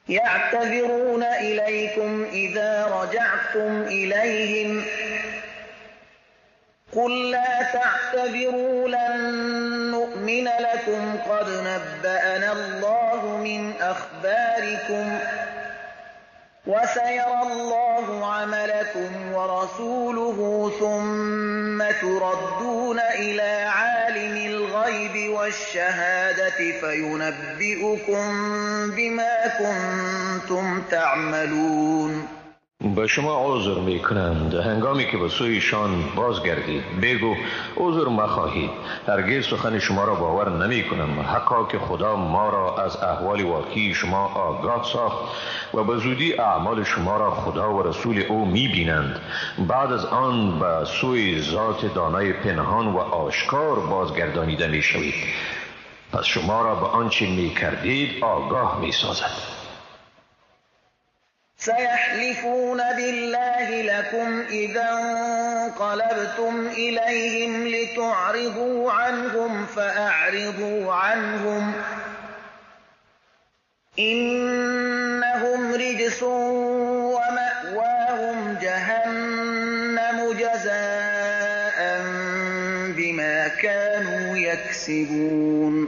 يعتذرون إليكم إذا رجعتم إليهم قل لا تعتذروا لن نؤمن لكم قد نبأنا الله من أخباركم وسيرى الله عملكم ورسوله ثم تردون إلى عالم الغيب والشهادة فينبئكم بما كنتم تعملون. به شما عذر می کنند هنگامی که به سویشان بازگردید. بگو عذر مخواهید، هرگز سخن شما را باور نمی کنم، حقا که خدا ما را از احوال واقعی شما آگاه ساخت و به زودی اعمال شما را خدا و رسول او می بینند. بعد از آن به سوی ذات دانای پنهان و آشکار بازگردانیده می شوید، پس شما را به آنچه می کردید آگاه می سازد. سيحلفون بالله لكم إذا انقلبتم إليهم لتعرضوا عنهم فأعرضوا عنهم إنهم رجس ومأواهم جهنم جزاء بما كانوا يكسبون.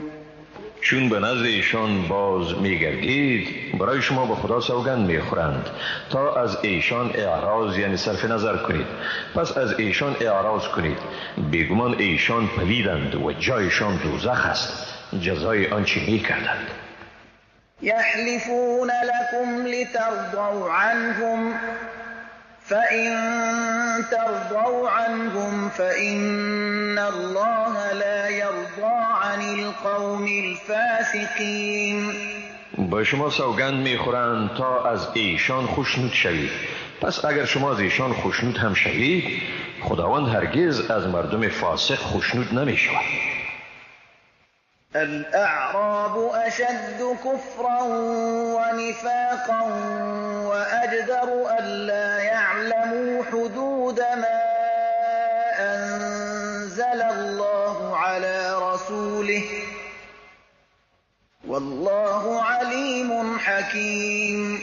چون به نزد ایشان باز میگردید برای شما به خدا سوگند میخورند تا از ایشان اعراض یعنی صرف نظر کنید، پس از ایشان اعراض کنید. بیگمان ایشان پلیدند و جایشان دوزخ است، جزای آنچه میکردند. یحلفون لكم لترضوا عنهم فإن ترضوا عنهم فإن الله لا يرضى عن القوم الفاسقين. با شما سوگند میخورند تا از ایشان خوشنود شوید، پس اگر شما از ایشان خوشنود هم شوید خداوند هرگز از مردم فاسق خوشنود نمیشود. الأعراب أشد كفرا ونفاقا وأجدر ألا يعلموا حدود ما أنزل الله على رسوله والله عليم حكيم.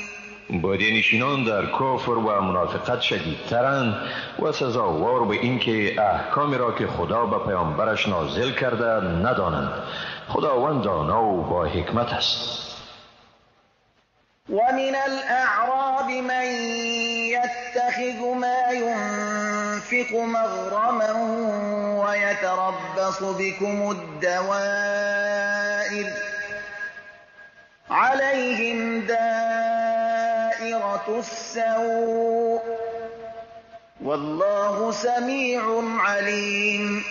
بادیانشینان در کفر و منافقت شدیدترند و سزاوار به اینکه احکامی را که خدا به پیامبرش نازل کرده ندانند. خداوند دانا و با حکمت است. ومن الأعراب من يتخذ ما ينفق مغرما ويتربص بكم الدوائر عليهم دائرة السوء والله سمیع علیم.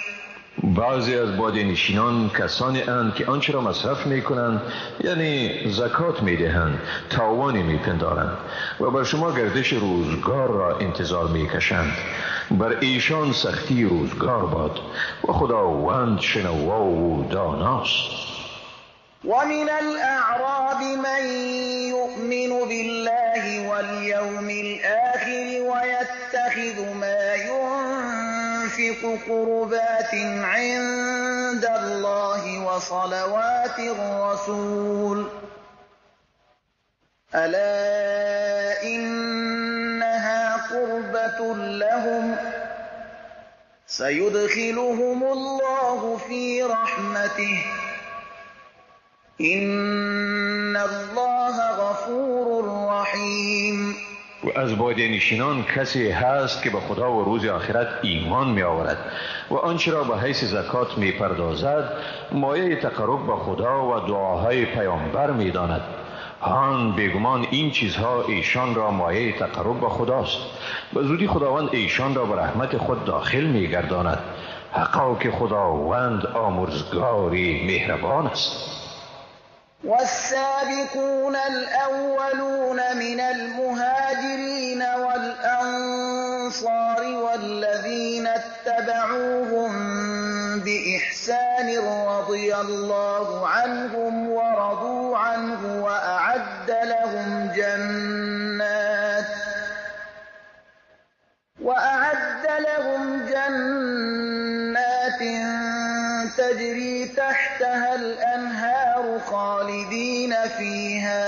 بعضی از بادیانشینان کسانی اند که آنچه را مصرف می کنند یعنی زکات می دهند تاوانی می پندارند و بر شما گردش روزگار را انتظار می کشند. بر ایشان سختی روزگار باد و خداوند شنوا و داناست. ومن الأعراب من يؤمن بالله واليوم الآخر ويتخذ ما ينفق قربات عند الله وصلوات الرسول ألا إنها قربة لهم سيدخلهم الله في رحمته إن الله غفور رحیم. و از بادیانشینان کسی هست که به خدا و روز آخرت ایمان می آورد و آنچه را به حیث زکات می پردازد مایه تقرب به خدا و دعاهای پیامبر می داند. آن بیگمان این چیزها ایشان را مایه تقرب به خداست. به زودی خداوند ایشان را به رحمت خود داخل می گرداند. حقا که خداوند آمرزگاری مهربان است. والسابقون الأولون من المهاجرين والأنصار والذين اتبعوهم بإحسان رضي الله عنهم ورضوا عنه وأعد لهم جنات تجري تحتها الأنهار خالدين فيها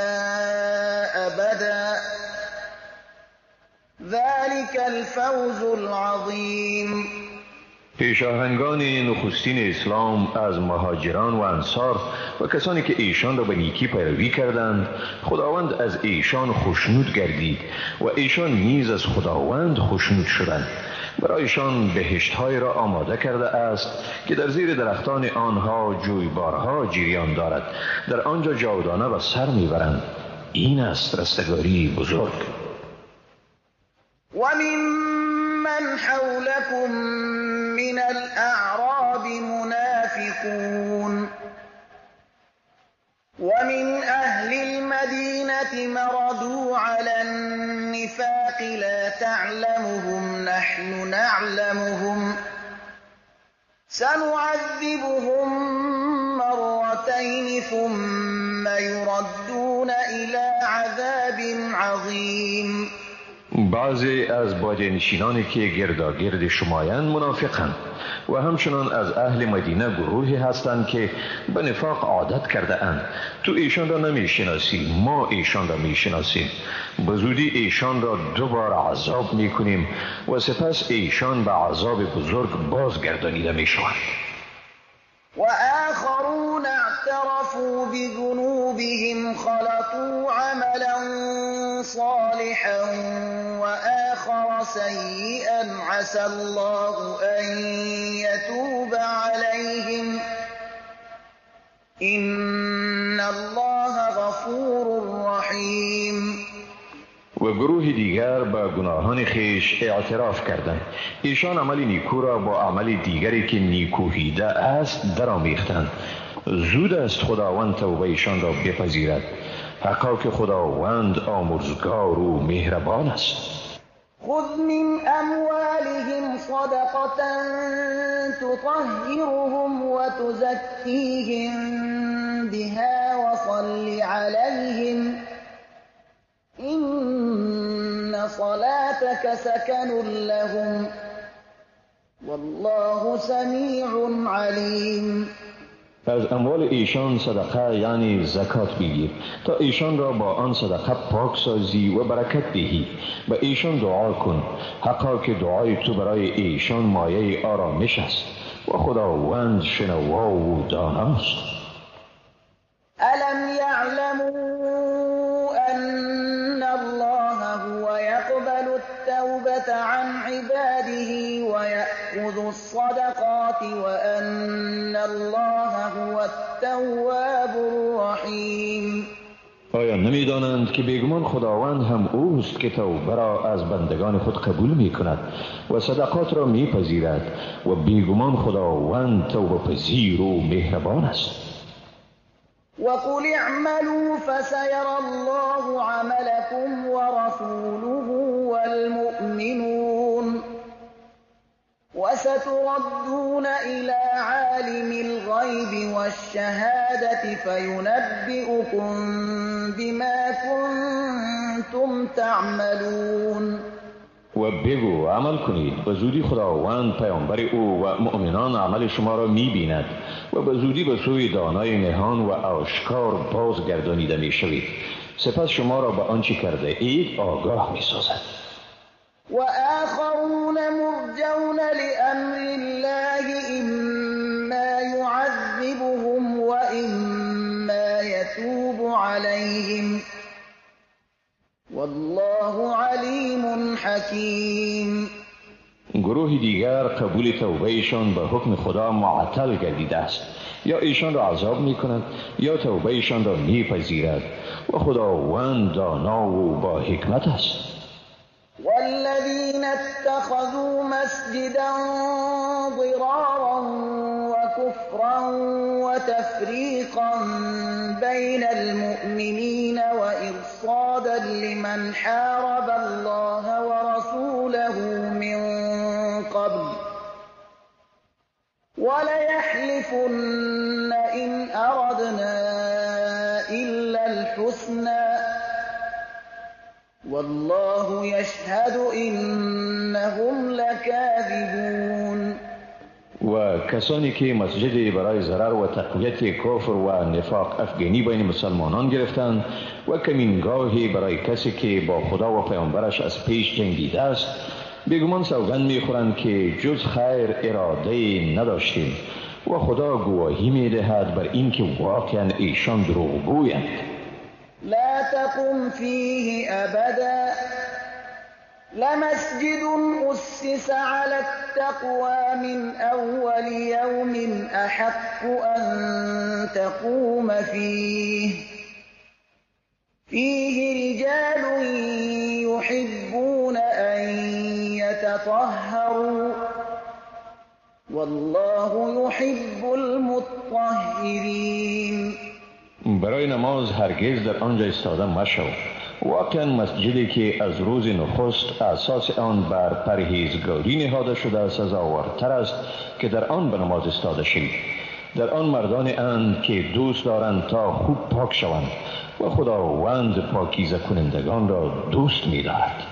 ذلك الفوز العظیم. پیشاهنگان نخستین اسلام از مهاجران و انصار و کسانی که ایشان را به نیکی پیروی کردند، خداوند از ایشان خوشنود گردید و ایشان نیز از خداوند خوشنود شدند. برایشان بهشت‌های را آماده کرده است که در زیر درختان آنها جویبارها جریان دارد، در آنجا جاودانه و سر میبرند. این است رستگاری بزرگ. و من حولكم من الأعراب منافقون ومن أهل المدينة مردوا على النفاق لا تعلمهم نحن نعلمهم سنعذبهم مرتين ثم يردون إلى عذاب عظيم. بعضی از بادیانشینانی که گرداگرد شمایند منافقند و همچنان از اهل مدینه گروهی هستند که به نفاق عادت کرده اند. تو ایشان را نمی شناسی، ما ایشان را می شناسیم. به زودی ایشان را دوباره عذاب می کنیم و سپس ایشان به عذاب بزرگ بازگردانیده می شوند. وآخرون اعترفوا بذنوبهم خلطوا عملا صالحا وآخر سيئا عسى الله أن يتوب عليهم إن الله غفور رحيم. و گروه دیگر با گناهان خیش اعتراف کردند. ایشان عمل نیکو را با عمل دیگری که نیکوهیده است درآمیختند. زود است خداوند توبه ایشان را بپذیرد. حقا که خداوند آمرزگار و مهربان است. خذ من اموالهم صدقة تطهرهم وتزكيهم بها وصل عليهم إن صلاتك سكن لهم والله سمیع علیم. از اموال ایشان صدقه یعنی زکات بگیر تا ایشان را با آن صدقه پاک سازی و برکت دهی. به ایشان دعا کن، حقا که دعای تو برای ایشان مایه آرامش است و خداوند شنوا و داناست. الم یعلموا ان الله هو يقبل التوبة عن عباده ويأخذ الصدقات وأن الله هو التواب الرحیم. آیا نمی‌دانند که بیگمان خداوند هم اوست که توبه را از بندگان خود قبول می‌کند و صدقات را می‌پذیرد و بیگمان خداوند توبه پذیر و مهربان است. وقل اعملوا فسيرى الله عملكم ورسوله والمؤمنون وستردون إلى عالم الغيب والشهادة فينبئكم بما كنتم تعملون. و بگو عمل کنید، و زودی خداوند پیامبر او و مؤمنان عمل شما را می‌بیند و به زودی به سوی دانای نهان و آشکار بازگردانیده می‌شوید. سپس شما را به آنچه کرده اید آگاه می‌سازد. و آخرون مرجون لأمر الله اما يعذبهم و اما يتوب عليهم والله علیم حکیم. گروه دیگر قبول توبه ایشان به حکم خدا معطل گردیده است، یا ایشان را عذاب می کند یا توبه ایشان را می پذیرد و خداوند دانا و با حکمت است. والذین اتخذوا مسجدا ضرارا وكفرا وتفريقا بين المؤمنين وإرصادا لمن حارب الله ورسوله من قبل وليحلفن إن أردنا إلا الحسنى والله يشهد إنهم لكاذبون. و کسانی که مسجد برای ضرر و تقویت کفر و نفاق افغانی بین مسلمانان گرفتند و کمینگاهی برای کسی که با خدا و پیامبرش از پیش جنگیده است، بیگمان سوگند میخورند که جز خیر اراده نداشتیم و خدا گواهی میدهد بر این که واقعا ایشان دروغگویند. لا تقم فيه ابدا لمسجد أسس على التقوى من أول يوم أحق أن تقوم فيه رجال يحبون أن يتطهروا والله يحب المطهرين. برای نماز هرگز در آنجا ایستاده مشو. واقعا مسجدی که از روز نخست اساس آن بر پرهیزگاری نهاده شده سزاوارتر است که در آن به نماز ایستاده شوید. در آن مردان اند که دوست دارند تا خوب پاک شوند و خداوند پاکیزه کنندگان را دوست می‌دارد.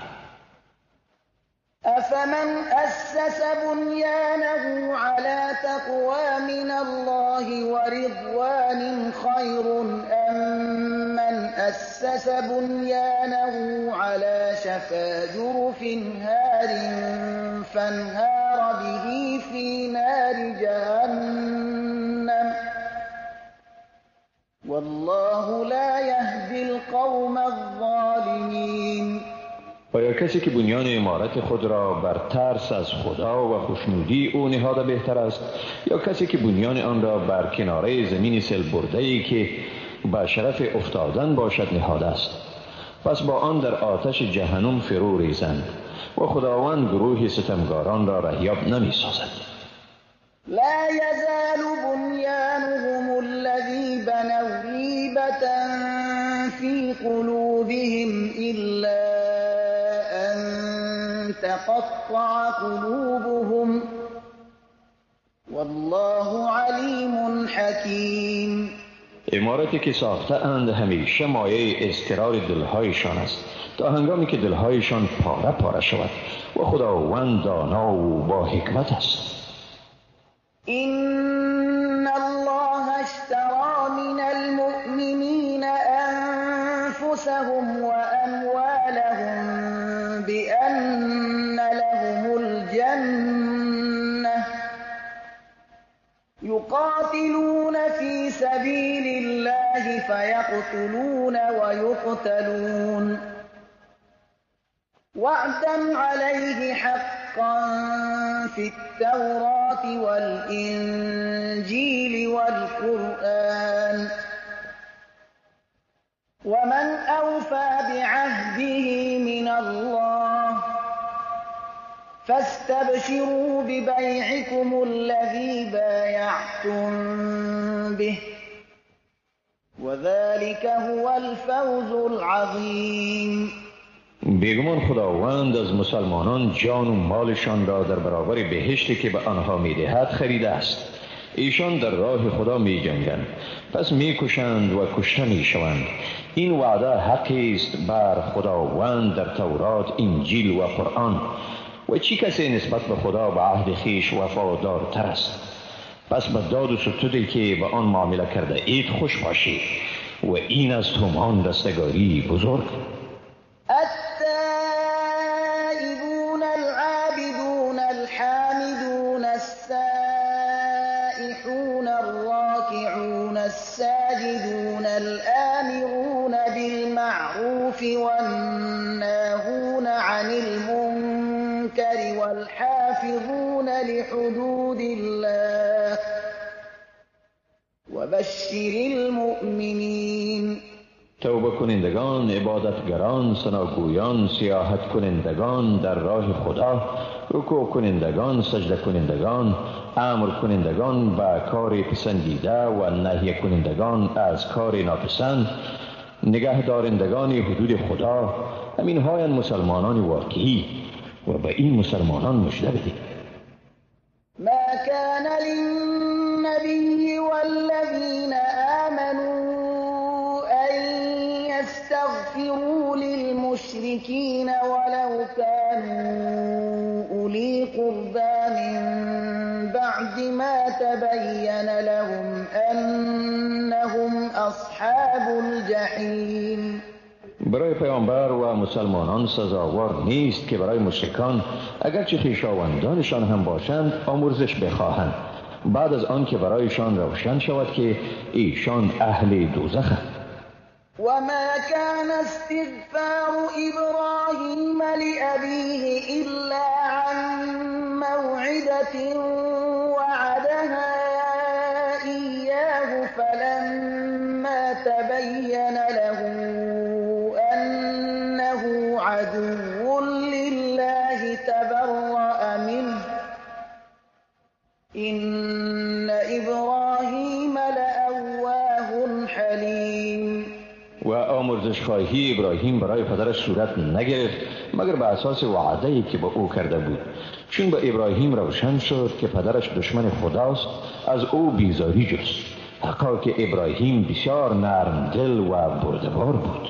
أفمن أسس بنيانه على تقوى من الله ورضوان خير أم من أسس بنيانه على شفا جرف هار فانهار به في نار جهنم والله لا يهدي القوم الظالمين. آیا کسی که بنیان عمارت خود را بر ترس از خدا و خوشنودی او نهاده بهتر است یا کسی که بنیان آن را بر کناره زمین سیل برده‌ای که به شرف افتادن باشد نهاده است؟ پس با آن در آتش جهنم فرو ریزند و خداوند گروه ستمگاران را رهیاب نمی سازد. لا يزال بنيانهم الذي بنوا ريبة في قلوبهم إلا تقطع قلوبهم والله علیم حکیم. عمارتی که ساخته اند همیشه مایه اضطرار دلهایشان است تا هنگامی که دلهایشان پاره پاره شود و خداوند دانا و با حکمت است. إن الله اشترى من المؤمنين أنفسهم وأموالهم بأن لهم الجنة يقاتلون في سبيل الله فيقتلون ويقتلون وعدا عليه حقا في التوراة والإنجيل والقرآن ومن أوفى بعهده من الله فاستبشروا ببيعكم الذي بايعتم به وذلك هو الفوز العظيم. بیگمان خداوند از مسلمانان جان و مالشان را در برابر بهشتی که به آنها میدهد خریده است. ایشان در راه خدا می جنگند پس می کشند و کشته می شوند. این وعده حقی است بر خداوند در تورات، انجیل و قرآن. و چی کسی نسبت به خدا به عهد خیش وفادارتر است؟ پس به داد و ستودی که به آن معامله کرده اید خوش باشید و این از تومان دستگاری بزرگ. التائبون العابدون الحامدون السائحون الراكعون الساجدون الآمرون بالمعروف والناهون عن المنكر والحافظون لحدود الله وبشر المؤمنین. توبه کنندگان، عبادتگران، ثناگویان، سیاحت کنندگان در راه خدا، رکوع کنندگان، سجده کنندگان، امر کنندگان به کار پسندیده و نهی کنندگان از کار ناپسند، نگه دارندگان حدود خدا، همین های مسلمانان واقعی و به این مسلمانان مژده بدید. ما كان للنبي والذين آمنوا أن يستغفروا للمشركين ولو كانوا أولي قربى من بعد بعد ما تبين لهم أنهم أصحاب الجحیم. برای پیامبر و مسلمانان سزاوار نیست که برای مشرکان اگرچه خویشاوندانشان هم باشند آمرزش بخواهند بعد از آن که برایشان روشن شود که ایشان اهل دوزخند. وما كان استغفار إبراهيم لأبيه إلا عن موعدة وعدها إياه فلما تبين له أنه عدو لله تبرأ منه إن إبراهيم لأواه حليم. و آمرزش خواهی ابراهیم برای پدرش صورت نگرفت مگر به اساس وعده‌ای که با او کرده بود، چون به ابراهیم روشن شد که پدرش دشمن خداست از او بیزاری جست، حقا که ابراهیم بسیار نرم دل و بردبار بود.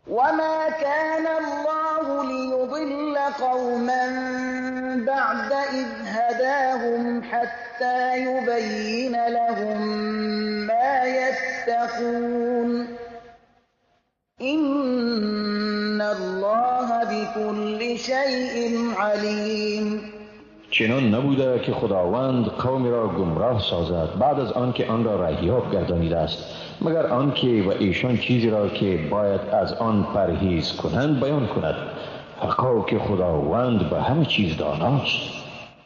وما كان الله ليضل قوما بعد إذ هداهم حتى يبين لهم ما يتقون إن الله بكل شيء عليم. چنان نبوده که خداوند قومی را گمراه سازد بعد از آن که آن را رهیاب گردانیده است مگر آنکه و ایشان چیزی را که باید از آن پرهیز کنند بیان کند، حقا که خداوند به همه چیز داناست.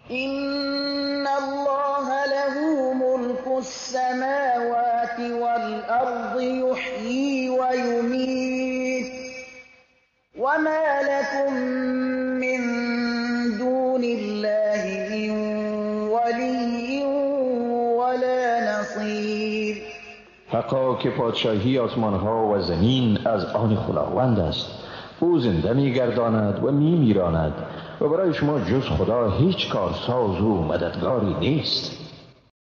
إن الله له ملك السماوات والأرض يحيي ويميت وما لكم من دون الله من ولي ولا نصير. حقا که پادشاهی آسمان ها و زمین از آن خداوند است، او زنده می‌گرداند و می‌میراند و برای شما جز خدا هیچ کارساز و مددگاری نیست.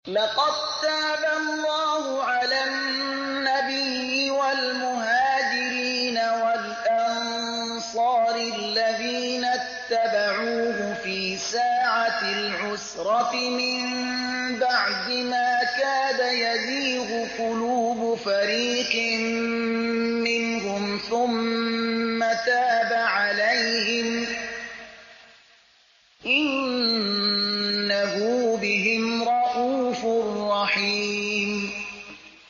لقد تاب الله على النبي والمهاجرين والأنصار الذين اتبعوه في ساعة العسرة من بعد ما كاد يزيغ قلوب فريق منهم ثم تاب عليهم إنه بهم رؤوف رحیم.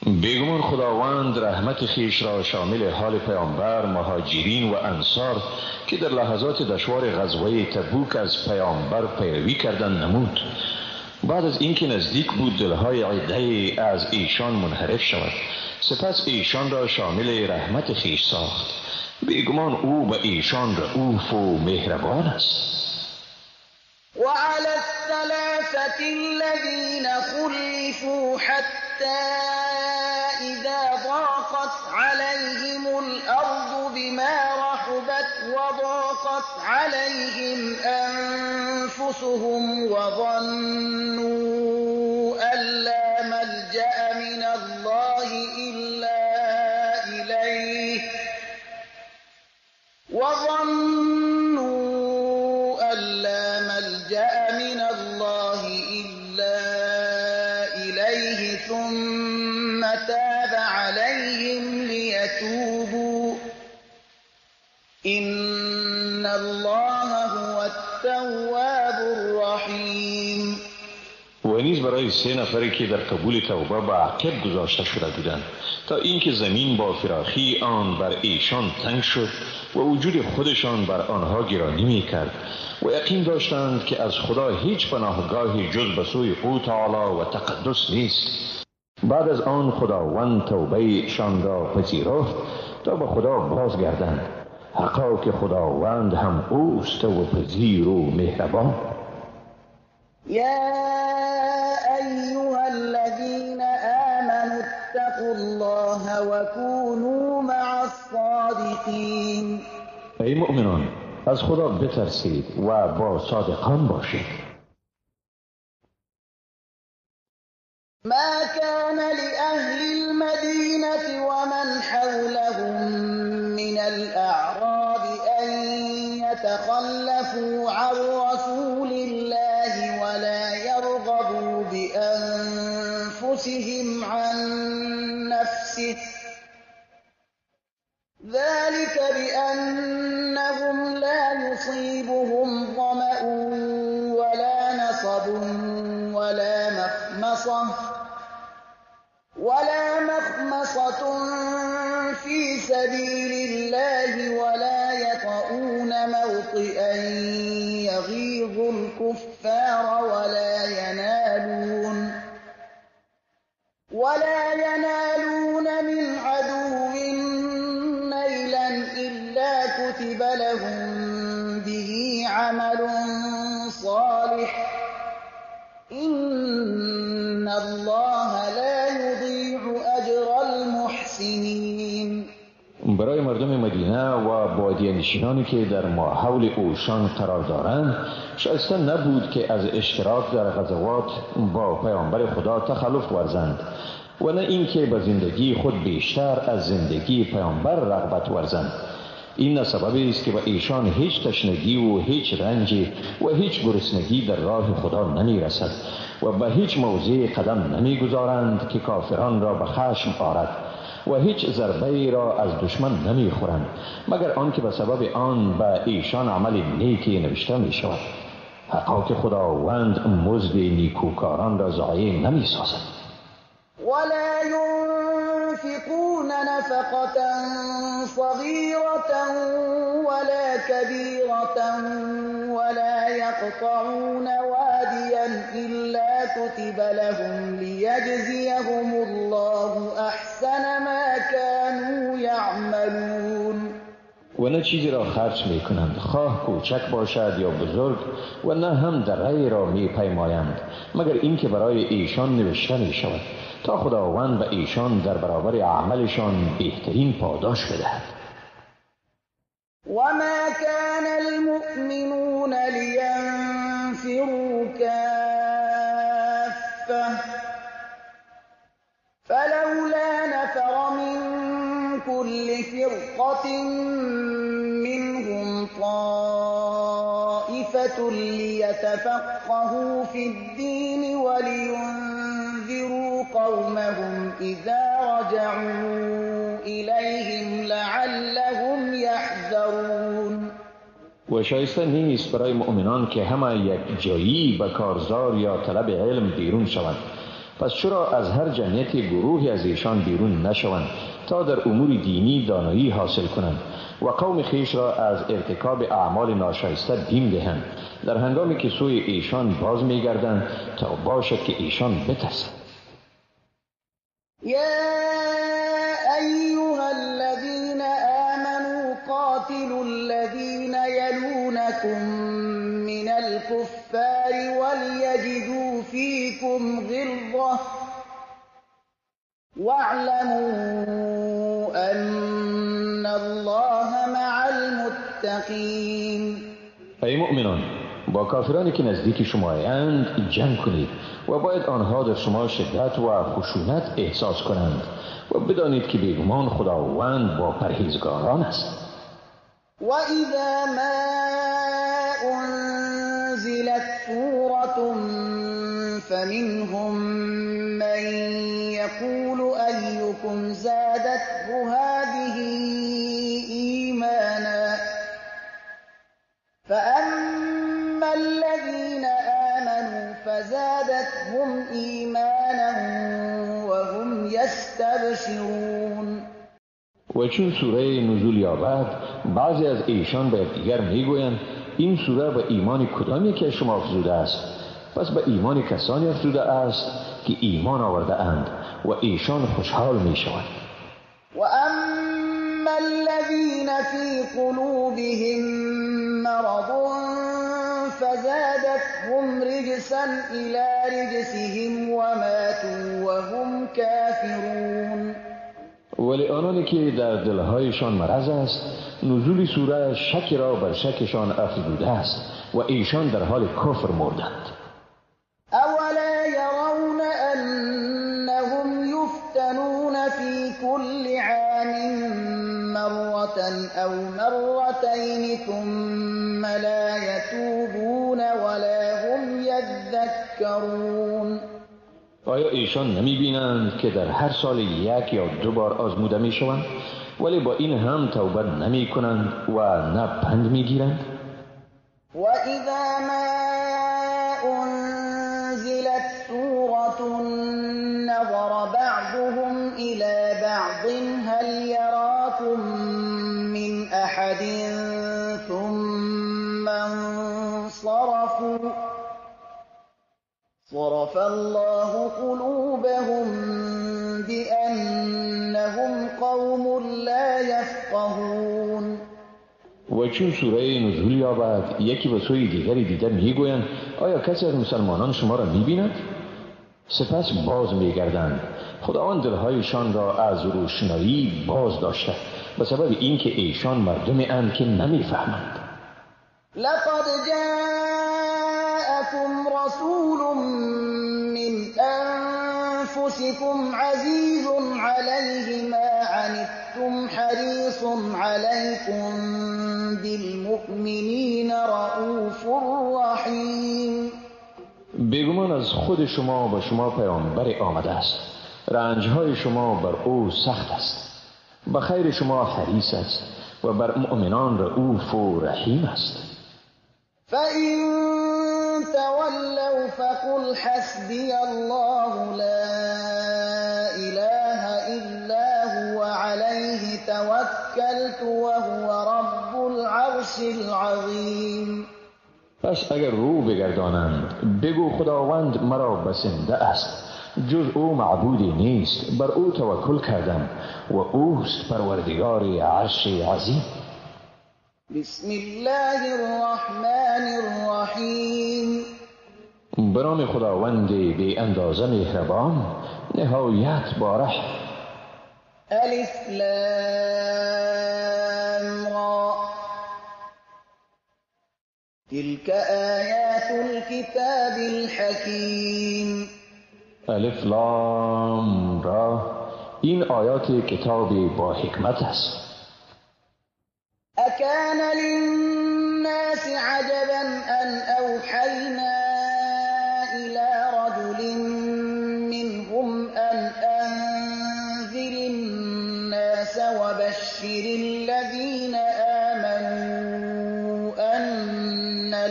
بیگمان خداوند رحمت خیش را شامل حال پیامبر، مهاجرین و انصار که در لحظات دشوار غزوه تبوک از پیامبر پیروی کردند نمود. بعد از اینکه نزدیک بود دلهای عده از ایشان منحرف شود سپس ایشان را شامل رحمت خیش ساخت. بیگمان او به ایشان رؤوف و مهربان است. وعلى الثلاثة الذين خلفوا حتى إذا ضاقت عليهم الأرض بما رحبت وضاقت عليهم أنفسهم وظنوا أن لا ملجأ من الله إلا إليه ثم تاب عليهم ليتوبوا إن الله هو التواب الرحیم. و نیز برای 3 نفری که در قبول توبه به عقب گذاشته شده بودند تا اینکه زمین با فراخی آن بر ایشان تنگ شد و وجود خودشان بر آنها گرانی می کرد و یقین داشتند که از خدا هیچ پناهگاهی جز به سوی او تعالی و تقدس نیست. بعد از آن خداوند توبه شان را پذیرفت تا به خدا بازگردند، حقا که خداوند هم اوست و پذیر و مهربان. يا أيها الذين آمنوا اتقوا الله وكونوا مع الصادقين. ای مؤمنان از خدا بترسید و با صادقان باشید. ما كان لأهل المدينة ومن حولهم من الأعراب أن يتخلفوا عن رسول الله ولا يرغبوا أنفسهم عن نفسه ذلك بأنهم لا يصيبهم ظمأ ولا نصب ولا مخمصة في سبيل الله ولا يطؤون موطئا يغيظ الكفار ولا ينالون من عدو نيلا إلا كتب لهم به عمل صالح إن الله لا يضيع أجر المحسنين. برای مردم مدینه و بادیه‌نشینانی که در ماحول اوشان قرار دارند شایسته نبود که از اشتراک در غزوات با پیامبر خدا تخلف ورزند و نه اینکه به زندگی خود بیشتر از زندگی پیامبر رغبت ورزند. این سببی است که به ایشان هیچ تشنگی و هیچ رنجی و هیچ گرسنگی در راه خدا نمی رسد و به هیچ موضع قدم نمی گذارند که کافران را به خشم آرد و هیچ ضربه را از دشمن نمی خورند مگر آنکه به سبب آن به ایشان عمل نیکی نوشته می شود. حقا که خداوند مزد نیکوکاران را ضایع نمی سازد. ولا ينفقون نفقة صغيرة ولا كبيرة ولا يقطعون واديا إلا كتب لهم ليجزيهم الله أحسن ما كانوا يعملون. و نه چیزی را خرج می کنند خواه کوچک باشد یا بزرگ و نه هم دغی را می پیمایند مگر اینکه برای ایشان نوشته می شود تا خداوند به ایشان در برابر عملشان بهترین پاداش بدهد. وما كان المؤمنون لينفروا كافة فلولا نفر من كل فرقة منهم طائفة ليتفقهوا في الدين ولينذروا قومهم إذا رجعوا إليهم لعلهم يحذرون. و شایسته نیست برای مؤمنان که همه یک جایی به کارزار یا طلب علم بیرون شوند. پس چرا از هر جمعیت گروهی از ایشان بیرون نشوند تا در امور دینی دانایی حاصل کنند و قوم خیش را از ارتکاب اعمال ناشایسته بیم دهند در هنگامی که سوی ایشان باز می‌گردند تا باشد که ایشان بترسند. یا ایها الذین آمنوا قاتلوا الذین یلونکم من الكفار وليجدوا فيكم غلظة واعلموا أن الله مع المتقين. ای مؤمنان، با کافرانی که نزدیک شما اند جنگ کنید و باید آنها در شما شدت و خشونت احساس کنند و بدانید که بیگمان خداوند با پرهیزگاران است. و اذا ما انزلت سورة فمنهم من يقول أيكم زادته هذه إيمانا فأما الذين آمنوا فزادتهم إيمانا وهم يستبشرون. و چون سوره نزول یابد بعضی از ایشان به دیگر میگویند این سوره به ایمان کدامی که شما افزوده است؟ پس به ایمان کسانی افزوده است که ایمان آورده اند و ایشان خوشحال می شوند. و اما الذین فی قلوبهم مرض فزادتهم رجسا الى رجسهم وماتوا وهم کافرون. ولی آنانی که در دلهایشان مرض است نزول سوره شک را بر شکشان افزوده است و ایشان در حال کفر مردند. اولا يرون انهم يفتنون في كل عام مرة او مرتين ثم لا يتوبون ولا هم يذكرون. آیا ایشان نمی بینند که در هر سال یک یا دو بار آزموده می شوند ولی با این هم توبه نمی کنند و نه پند می گیرند؟ و اذا ما انزلت سورة نظر بعضهم الى بعض هل يراكم من احد ثم انصرفوا صرف الله قلوبهم بأنهم قوم لا يفقهون. و چون سوره نزول یابد یکی به سوی دیگری دیده میگویند آیا کسی از مسلمانان شما را میبیند؟ سپس باز میگردند. خداوند دلهایشان را از روشنایی باز داشته به سبب اینکه ایشان مردمی اند که نمیفهمند. لقد جاءكم رسول من أنفسكم عزيز عليه ما عنتم حريص عليكم بالمؤمنين رؤوف رحيم. بیگمان از خود شما به شما پیامبر آمده است. رنجهای شما بر او سخت است. به خیر شما حریص است و بر مؤمنان رؤوف و رحیم است. فَإِن تَوَلَّوْا فَقُلْ حَسْبِيَ اللَّهُ لَا إِلَٰهَ إِلَّا هُوَ عَلَيْهِ تَوَكَّلْتُ وَهُوَ رَبُّ الْعَرْشِ الْعَظِيمِ. پس اگر رو بگردانند بگو خداوند مرا بسنده است، جز او معبودی نیست، بر او توکل کردم و اوست پروردگار عرش عظیم. بسم الله الرحمن الرحیم. به نام خداوند بی اندازه مهربان نهایت باره. الف لام را تلك آیات الكتاب الحکیم. الف لام را این آیات کتاب با حکمت است. أكان للناس عجبا أن أوحينا إلى رجل منهم أن أنذر الناس وبشر الذين آمنوا أن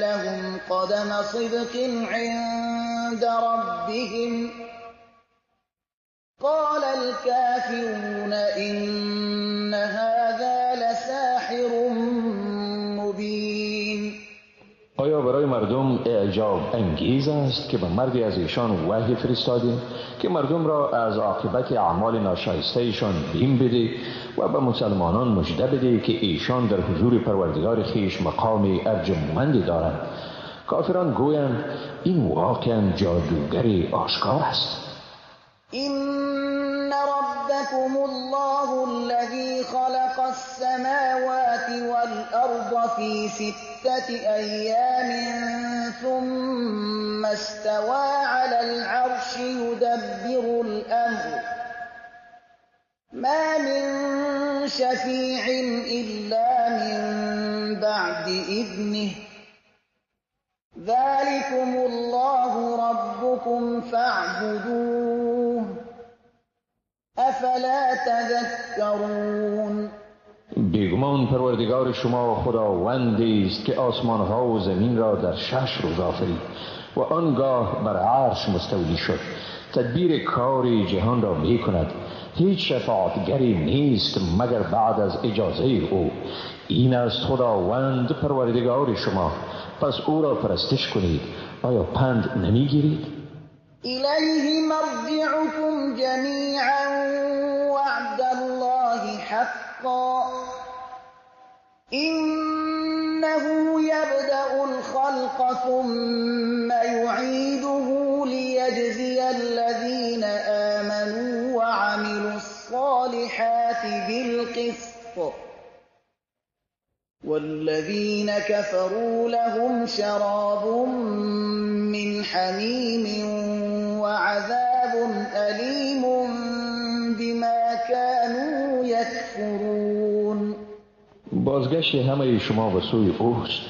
لهم قدم صدق عند ربهم قال الكافرون إن هذا لساحر مبين. آیا برای مردم اعجاب انگیز است که به مردی از ایشان وحی فرستادیم که مردم را از عاقبت اعمال ناشایسته ایشان بیم بده و به مسلمانان مژده بده که ایشان در حضور پروردگار خیش مقام ارجمندی دارند؟ کافران گویند این واقعا جادوگر آشکار است. إن ربكم الله الذي خلق السماوات والأرض في 6 أيام ثم استوى على العرش يدبر الأمر ما من شفيع إلا من بعد إذنه ذلكم الله ربكم فاعبدوه افلا تذكرون. بیگمان پروردگار شما خداوندی است که آسمانها و زمین را در 6 روز آفرید و آنگاه بر عرش مستولی شد. تدبیر کار جهان را می کند. هیچ شفاعتگری نیست مگر بعد از اجازه او. این است خداوند پروردگار شما، پس او را پرستش کنید. آیا پند نمی گیرید؟ الیه مرجعکم جمیعا وعد الله حقا انه یبدأ الخلق ثم یعیده لیجزی الذین آمنوا وعملوا الصالحات بالقسط والذين كفروا لهم شراب من حميم وعذاب أليم بما كانوا يكفرون. بازگشت همه شما به سوی اوست.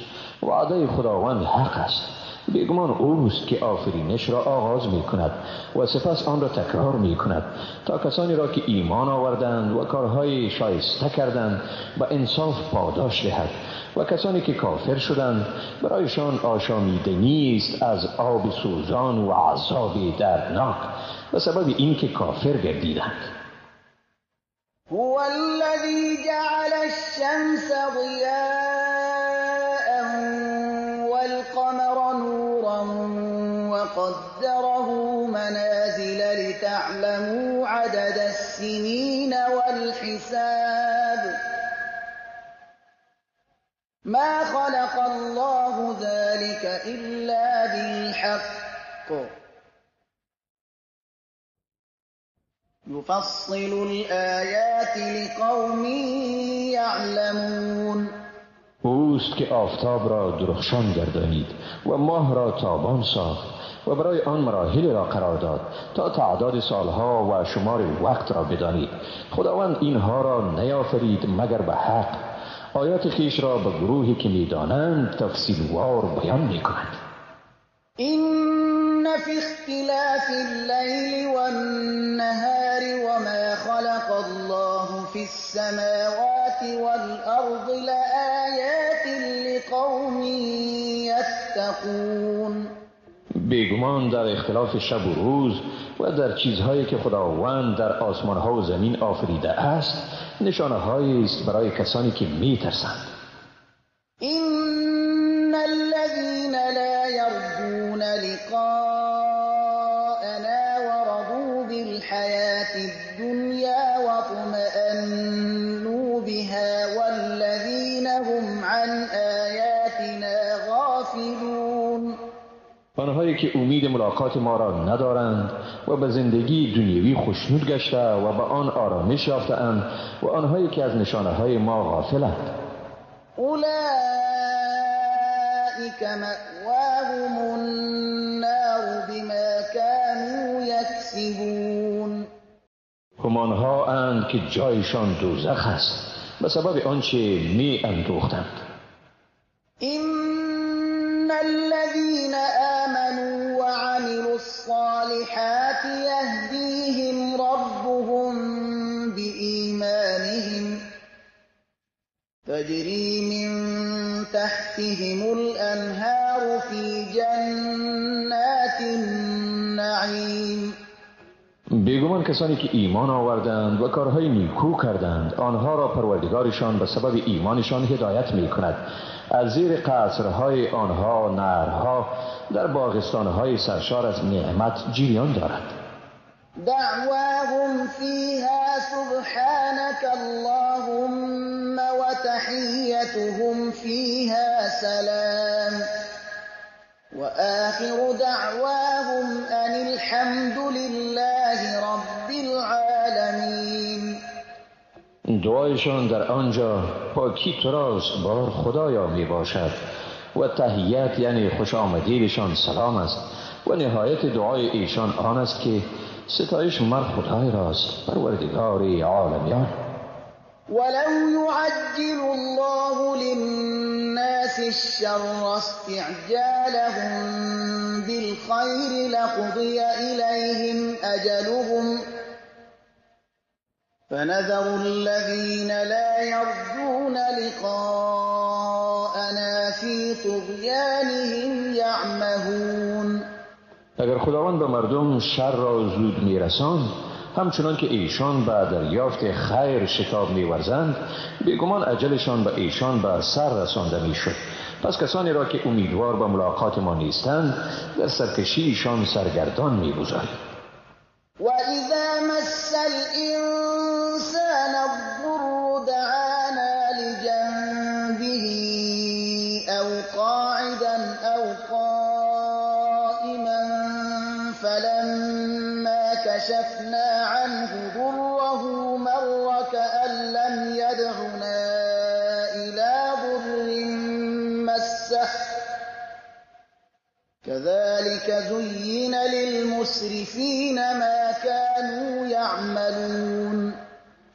وعده خداوند حق است. بیگمان اوست که آفرینش را آغاز می کند و سپس آن را تکرار می کند تا کسانی را که ایمان آوردند و کارهای شایسته کردند به انصاف پاداش دهد و کسانی که کافر شدند برایشان آشامیدنی است از آب سوزان و عذاب دردناک به سبب اینکه کافر گردیدند. هو الذی جعل الشمس ضیاء والقمر نورا وقدره منازل لتعلموا عدد السنين والحساب ما خلق الله ذلك إلا بالحق يفصل الآيات لقوم يعلمون. اوست که آفتاب را درخشان گردانید و ماه را تابان ساخت و برای آن مراحل را قرار داد تا تعداد سالها و شمار وقت را بدانید. خداوند اینها را نیافرید مگر به حق. آیات خویش را به گروهی که می‌دانند تفصیلوار بیان می‌کند. إن في اختلاف الليل والنهار وما خلق الله في السماوات والأرض لآيات لقوم يتقون. بیگمان در اختلاف شب و روز و در چیزهایی که خداوند در آسمان‌ها و زمین آفریده است نشانه‌هایی است برای کسانی که می‌ترسند. إن الذين لا يرجون لقاءنا ورضوا بالحياة الدنيا واطمأنوا بها والذين هم عن آياتنا غافلون. آنهایی که امید ملاقات ما را ندارند و به زندگی دنیوی خوشنود گشته و به آن آرامش یافته‌اند و آنهایی که از نشانه‌های ما غافلند. أولئك مأواهم النار بما كانوا يكسبون. همانها اند که جایشان دوزخ است به سبب آنچه می اندوختند. إن الذين آمنوا وعملوا الصالحات يهديهم ربهم بإيمانهم تجري من تحتهم الأنهار في جنات النعيم. بیگمان کسانی که ایمان آوردند و کارهای نیکو کردند آنها را پروردگارشان به سبب ایمانشان هدایت می کند. از زیر قصرهای آنها نهرها در باغستانهای سرشار از نعمت جریان دارد. دعواهم فيها سبحانك اللهم وتحيتهم فيها سلام وآخر دعواهم أن الحمد لله رب العالمين. دعایشان در آنجا پاکی تو راست بار خدایا می باشد و تحیت یعنی خوش آمدیدشان سلام است و نهایت دعای ایشان آن است که ستایش مر خدای راست پروردگار عالمیان. ولو يعجل الله للناس الشر استعجالهم بالخير لقضي إليهم أجلهم فنذر الذين لا يرجون لقاءنا في طغيانهم يعمهون. اگر خداوند به مردم شر را زود میرساند همچنان که ایشان به دریافت خیر شتاب می‌ورزند بیگمان اجلشان به ایشان به سر رسانده میشد. پس کسانی را که امیدوار به ملاقات ما نیستند در سرکشی ایشان سرگردان می‌گذاریم. وَإِذَا مَسَّ الْإِنسَانَ الضُّرُّ دَعَانَا لِجَنبِهِ أَوْ قَاعِدًا أَوْ قَائِمًا فَلَمَّا كَشَفْنَا عَنْهُ ضُرَّهُ مَرَّ كَأَن لَّمْ يَدْعُنَا إِلَىٰ ضُرٍّ مَّسَّهُ كذلك زين للمسرفين ما كانوا يعملون.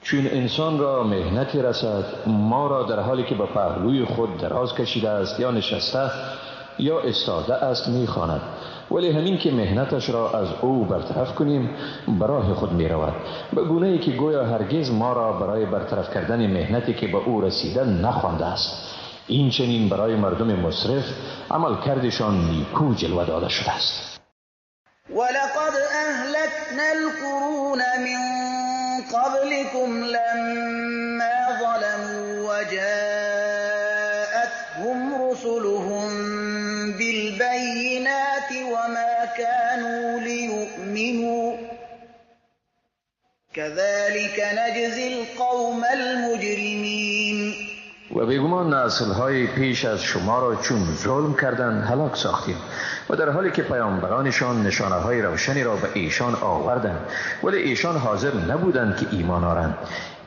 چون انسان را مهنتی رسد ما را در حالی که به پهلوی خود دراز کشیده است یا نشسته یا استاده است میخواند، ولی همین که مهنتش را از او برطرف کنیم به راه خود می رود، به گونه ای که گویا هرگز ما را برای برطرف کردن مهنتی که به او رسیده نخوانده است. این چنین برای مردم مسرف عمل کردشان نیکو جلوه داده شده است. ولقد أهلكنا القرون من قبلكم لما ظلموا وجاءتهم رسلهم بالبينات وما كانوا ليؤمنوا كذلك نجزي القوم المجرمين. و بیگمان نسل‌های پیش از شما را چون ظلم کردند هلاک ساختیم و در حالی که پیامبرانشان نشانه‌های روشنی را به ایشان آوردند ولی ایشان حاضر نبودند که ایمان آورند.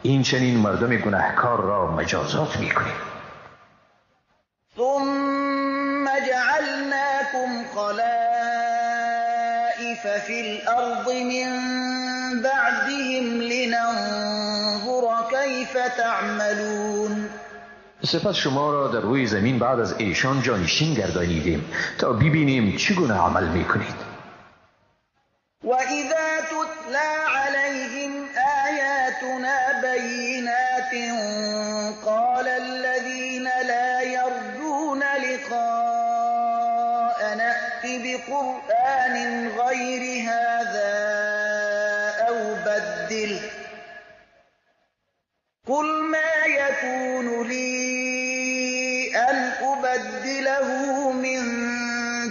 این چنین مردم گناهکار را مجازات می‌کنیم. ثم جعلناكم خلائف في الأرض من بعدهم لننظر كيف تعملون. سپس شما را در روی زمین بعد از ایشان جانشین گردانیدیم تا ببینیم چگونه عمل میکنید. وَإِذَا تُتْلَى عَلَيْهِمْ آيَاتُنَا بَيِّنَاتٍ قَالَ الَّذِينَ لَا يَرْجُونَ لِقَاءَنَا ائْتِ بِقُرْآنٍ غَيْرِ هَذَا أَوْ بَدِّلْهُ قُلْ مَا يَكُونُ لِي أَنْ أُبَدِّلَهُ مِنْ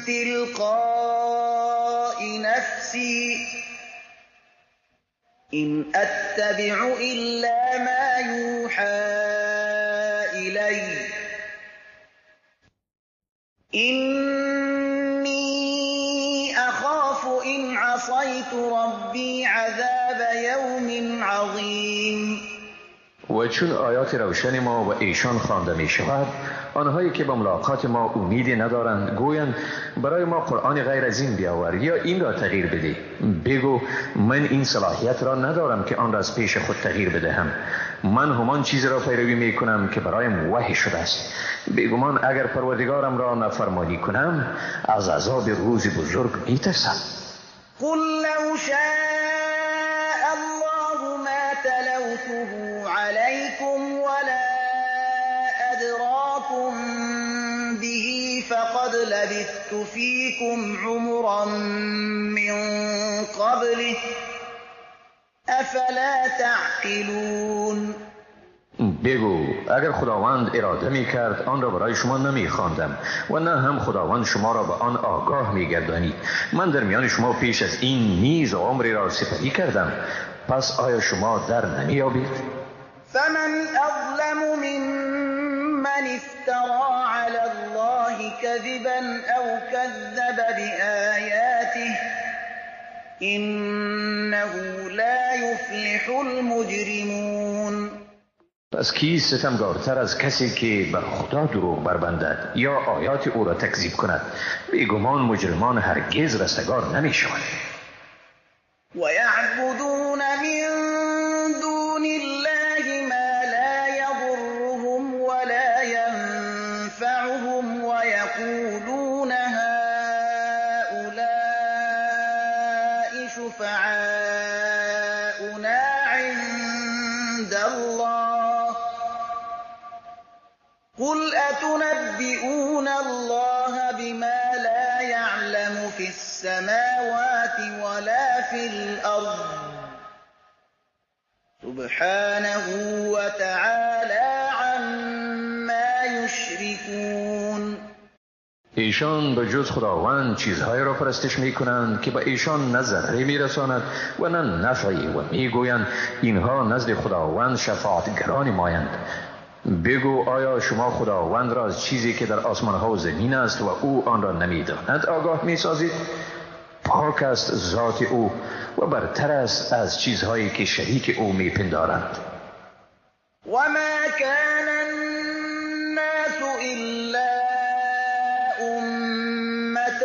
تِلْقَاءِ نَفْسِي إِنْ أَتَّبِعُ إِلَّا مَا يُوحَى إِلَيَّ إِنِّي أَخَافُ إِنْ عَصَيْتُ رَبِّي عَذَابَ يَوْمٍ عَظِيمٍ. و چون آیات روشن ما و ایشان خوانده می شود، آنهایی که به ملاقات ما امیدی ندارند گویند برای ما قرآن غیر از این بیاور یا این را تغییر بده. بگو من این صلاحیت را ندارم که آن را از پیش خود تغییر بدهم. من همان چیز را پیروی می کنم که برایم وحی شده است. بیگمان اگر پروردگارم را نافرمانی کنم از عذاب روز بزرگ می ترسم. قل لو شاء الله ما تلوته عليكم ولا أدراكم به فقد لبثت فيكم عمرا من قبله أفلا تعقلون. بگو اگر خداوند اراده می کرد آن را برای شما نمی خواندم و نه هم خداوند شما را به آن آگاه می گردانید. من در میان شما پیش از این نیز عمری را سپری کردم، پس آیا شما در نمی یابید؟ فمن أظلم ممن افترى على الله كذبا أو كذب بآياته إنه لا يفلح المجرمون. پس کی ستمگارتر از کسی که بر خدا دروغ بربندد یا آیات او را تکذیب کند؟ بیگمان مجرمان هرگز رستگار نمی شوند. ويعبدون من دون الله ما لا يضرهم ولا ينفعهم ويقولون هؤلاء شفعاؤنا عند الله قل أتنبئون الله بما لا يعلم في السماوات ولا في الأرض سبحانه وتعالى عما يشركون. ایشان به جز خداوند چیزهایی را پرستش می کنند که به ایشان نه ضرری می رساند و نه نفعی و می گویند اینها نزد خداوند شفاعتگران مایند. بگو آیا شما خداوند را از چیزی که در آسمان ها و زمین است و او آن را نمی داند آگاه می سازید؟ پاک است ذات او و برتر است از چیزهایی که شریک او می پندارند. وما كان الناس إلا أمة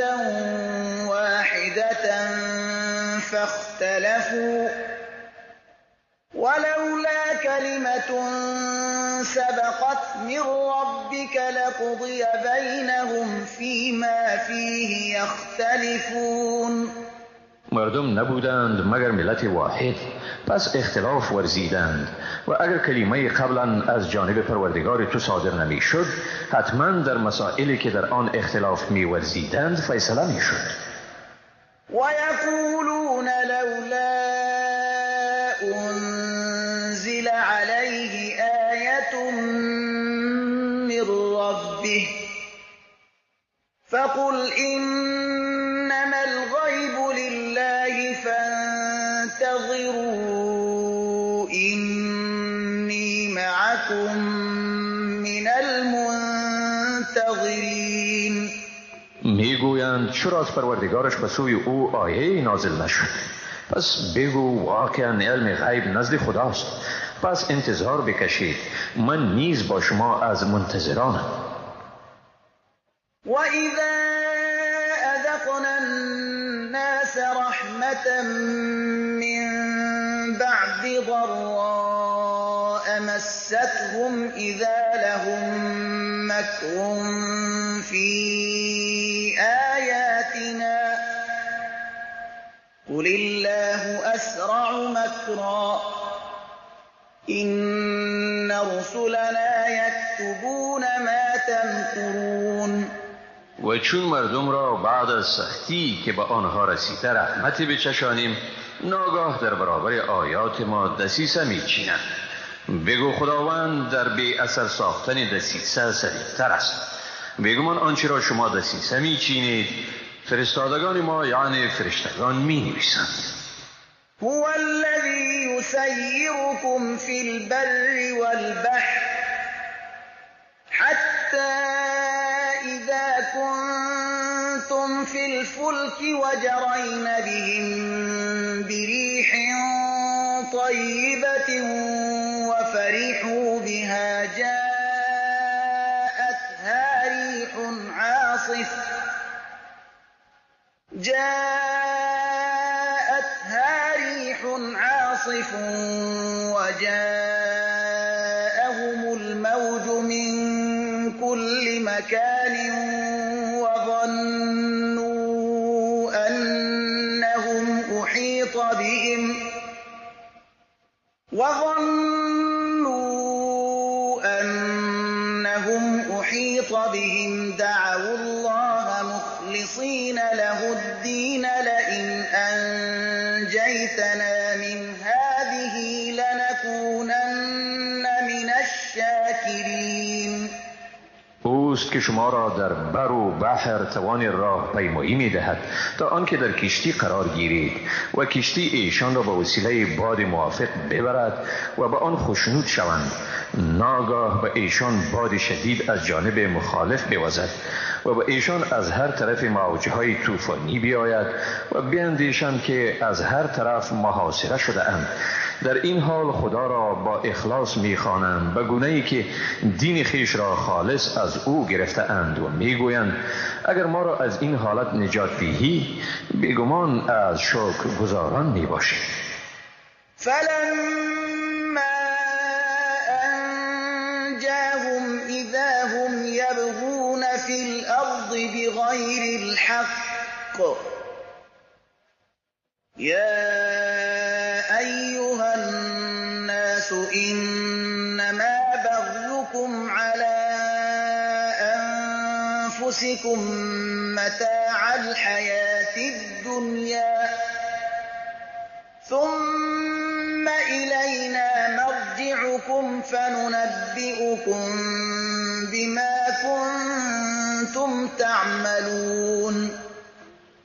واحدة فاختلفوا ولولا كلمة سبقت من ربك لقضي بينهم فيما فيه يختلفون. مردم نبودند مگر ملت واحد، پس اختلاف ورزیدند و اگر کلمه قبلا از جانب پروردگار تو صادر نمی شد حتما در مسائلی که در آن اختلاف می ورزیدند فیصله می شد. ويقولون لولا أنزل عليه آية من ربه فقل إنما الغيب لله فانتظروا إني معكم من المنتظرين. میگویند چرا از پروردگارش به سوی او آیه نازل نشد؟ پس بگو واقعا علم غیب نزد خداست، پس انتظار بکشید، من نیز با شما از منتظرانم. وَإِذَا أَذَقْنَا النَّاسَ رَحْمَةً مِّن بَعْدِ ضَرَّاءَ مَسَّتْهُمْ إِذَا لَهُم مَّكْرٌ فِي آيَاتِنَا قُلِ اللَّهُ أَسْرَعُ مَكْرًا إِنَّ رُسُلَنَا يَكْتُبُونَ مَا تَمْكُرُونَ. و چون مردم را بعد از سختی که به آنها رسیده رحمتی بچشانیم ناگاه در برابر آیات ما دسیسه میچینند. بگو خداوند در بی اثر ساختن دسیسه سریعتر است. بگو من آنچه را شما دسیسه میچینید فرستادگان ما یعنی فرشتگان می نویسند. هو الذي يسيركم في البر والبحر حتى إذا كنتم في الفلك وجرين بهم بريح طيبة وفرحوا بها جاءتها ريح عاصف وجاءهم الموج من كل مكان وظنوا أنهم أحيط بهم دعوا الله مخلصين له الدين لئن أنجيتنا من هذه لنكونن من الشاكرين. اوست که شما را در بر و بحر توان راه پیمایی می دهد تا آنکه در کشتی قرار گیرید و کشتی ایشان را به وسیله باد موافق ببرد و به آن خشنود شوند. ناگاه به ایشان باد شدید از جانب مخالف بوزد و به ایشان از هر طرف موجهای طوفانی بیاید و بیندیشند که از هر طرف محاصره شده اند. در این حال خدا را با اخلاص می‌خوانند به گونه‌ای که دین خیش را خالص از او گرفته اند و میگویند اگر ما را از این حالت نجات دهی بیگمان از شکر گزاران میباشیم. فلما انجاهم اذا هم يبغون في الارض بغير الحق يا أيها الناس إنما بغيكم على أنفسكم متاع الحياة الدنيا ثم إلينا مرجعكم فننبئكم بما كنتم تعملون.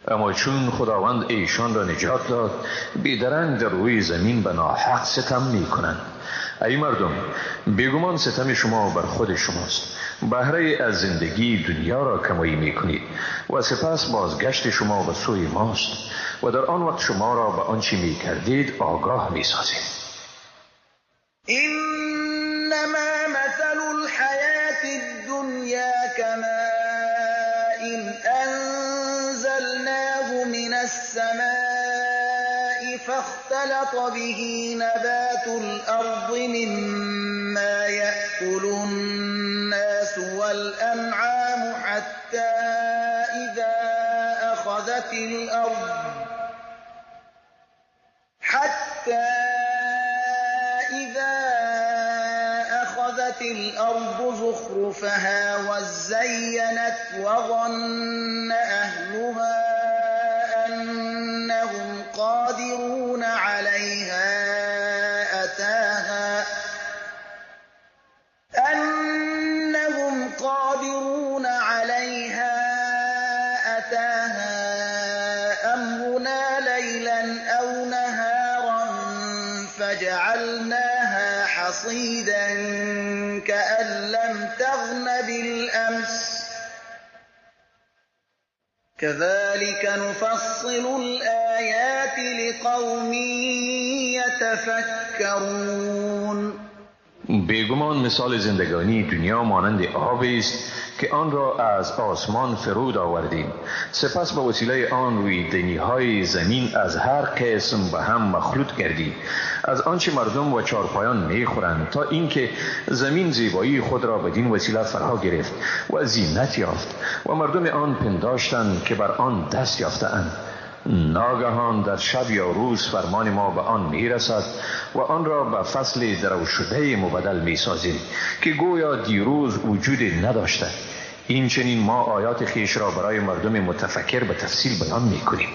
اما چون خداوند ایشان را نجات داد بیدرنگ در روی زمین به ناحق ستم می کنند. ای مردم بیگمان ستم شما بر خود شماست. بهره از زندگی دنیا را کمایی می کنید و سپس بازگشت شما به سوی ماست و در آن وقت شما را به آنچه می کردید آگاه می سازیم. انما مثل الحیات الدنیا كماء انزلناه من السماء فاختلط به نبات الأرض مما يأكل الناس والأنعام حتى إذا أخذت الأرض زخرفها وزينت وظن أهلها أنهم قادرون عليها أتاها أمرنا ليلا أو نهارا فجعلناها حصيدا كأن لم تغن بالأمس كذلك نفصل الآيات لقوم يتفکرون. بیگمان مثال زندگانی دنیا مانند آبی است که آن را از آسمان فرود آوردیم، سپس به وسیله آن روی دنیهای زمین از هر قسم به هم مخلوط گردید، از آنچه مردم و چارپایان میخورند، تا اینکه زمین زیبایی خود را بدین وسیله فرا گرفت و زینت یافت و مردم آن پنداشتند که بر آن دست یافتند. ناگهان در شب یا روز فرمان ما به آن میرسد و آن را به فصل درو شده مبدل میسازیم که گویا دیروز وجود نداشته. این چنین ما آیات خیش را برای مردم متفکر به تفصیل بیان میکنیم.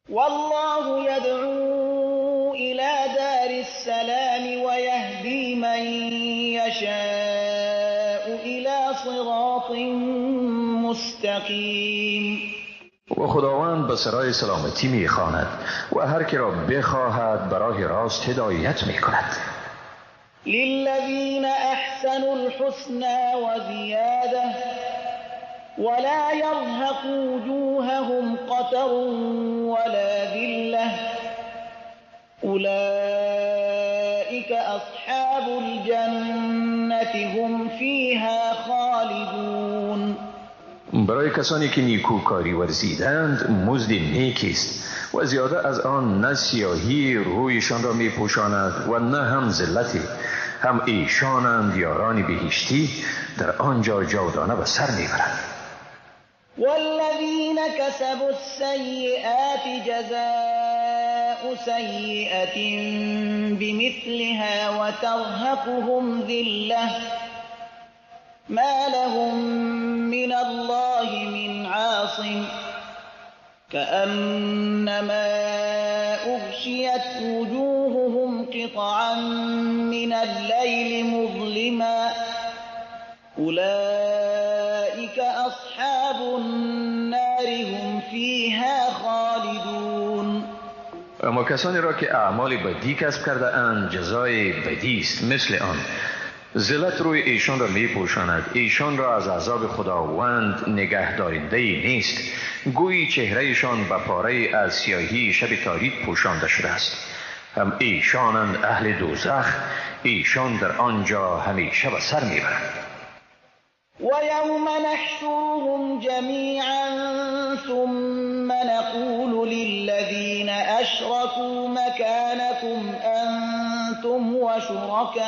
والله يدعو إلى دار السلام ويهدي من يشاء إلى صراط مستقيم. و خداوند به سرای سلامتی میخواند و هر که را بخواهد به راه راست هدایت میکند. للذین احسنوا الحسنى وزیاده ولا يرهق وجوههم قتر ولا ذله اولئك اصحاب الجنة هم فيها خالدون. برای کسانی که نیکوکاری ورزیدند مزد نیکی است و زیاده از آن نه سیاهی رویشان را می پوشاند و نه هم ذلتی، هم ایشانند یاران بهشتی در آنجا جاودانه به سر می برند. والذین کسبوا السیئات جزاء سیئة بمثلها وترهقهم ذلة ما لهم من الله من عاصم كأنما أغشيت وجوههم قطعا من الليل مظلما أولئك أصحاب النار هم فيها خالدون. اما کسانی را که اعمال بدی کسب کرده اند جزای بدی است مثل آن. ذلت روی ایشان را می پوشاند، ایشان را از عذاب خداوند نگه دارنده نیست، گویی چهرهشان به پاره از سیاهی شب تاریک پوشانده شده است. هم ایشانند اهل دوزخ، ایشان در آنجا همیشه به سر می برند. وَيَوْمَ نَحْشُرُهُمْ جَمِيعًا ثُمَّ نَقُولُ لِلَّذِينَ أَشْرَكُوا مَكَانَكُمْ أَنْتُمْ وَشُرَكَاؤُكُمْ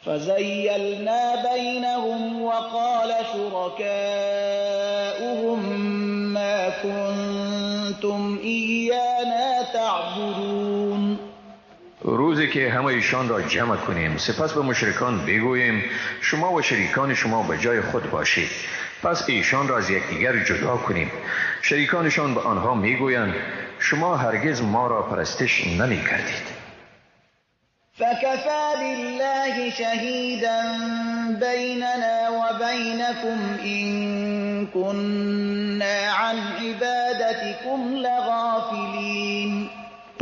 فَزَيَّلْنَا بَيْنَهُمْ وَقَالَ شُرَكَاؤُهُمْ مَا كُنْتُمْ إِيَّانَا تَعْبُدُونَ. روزی که همه ایشان را جمع کنیم سپس به مشرکان بگوییم شما و شریکان شما به جای خود باشید، پس ایشان را از یکدیگر جدا کنیم. شریکانشان به آنها میگویند شما هرگز ما را پرستش نمی کردید. فَكَفَى بِاللَّهِ شَهِيدًا بَيْنَنَا وَبَيْنَكُمْ إِن كُنَّا عَنْ عِبَادَتِكُمْ لَغَافِلِينَ.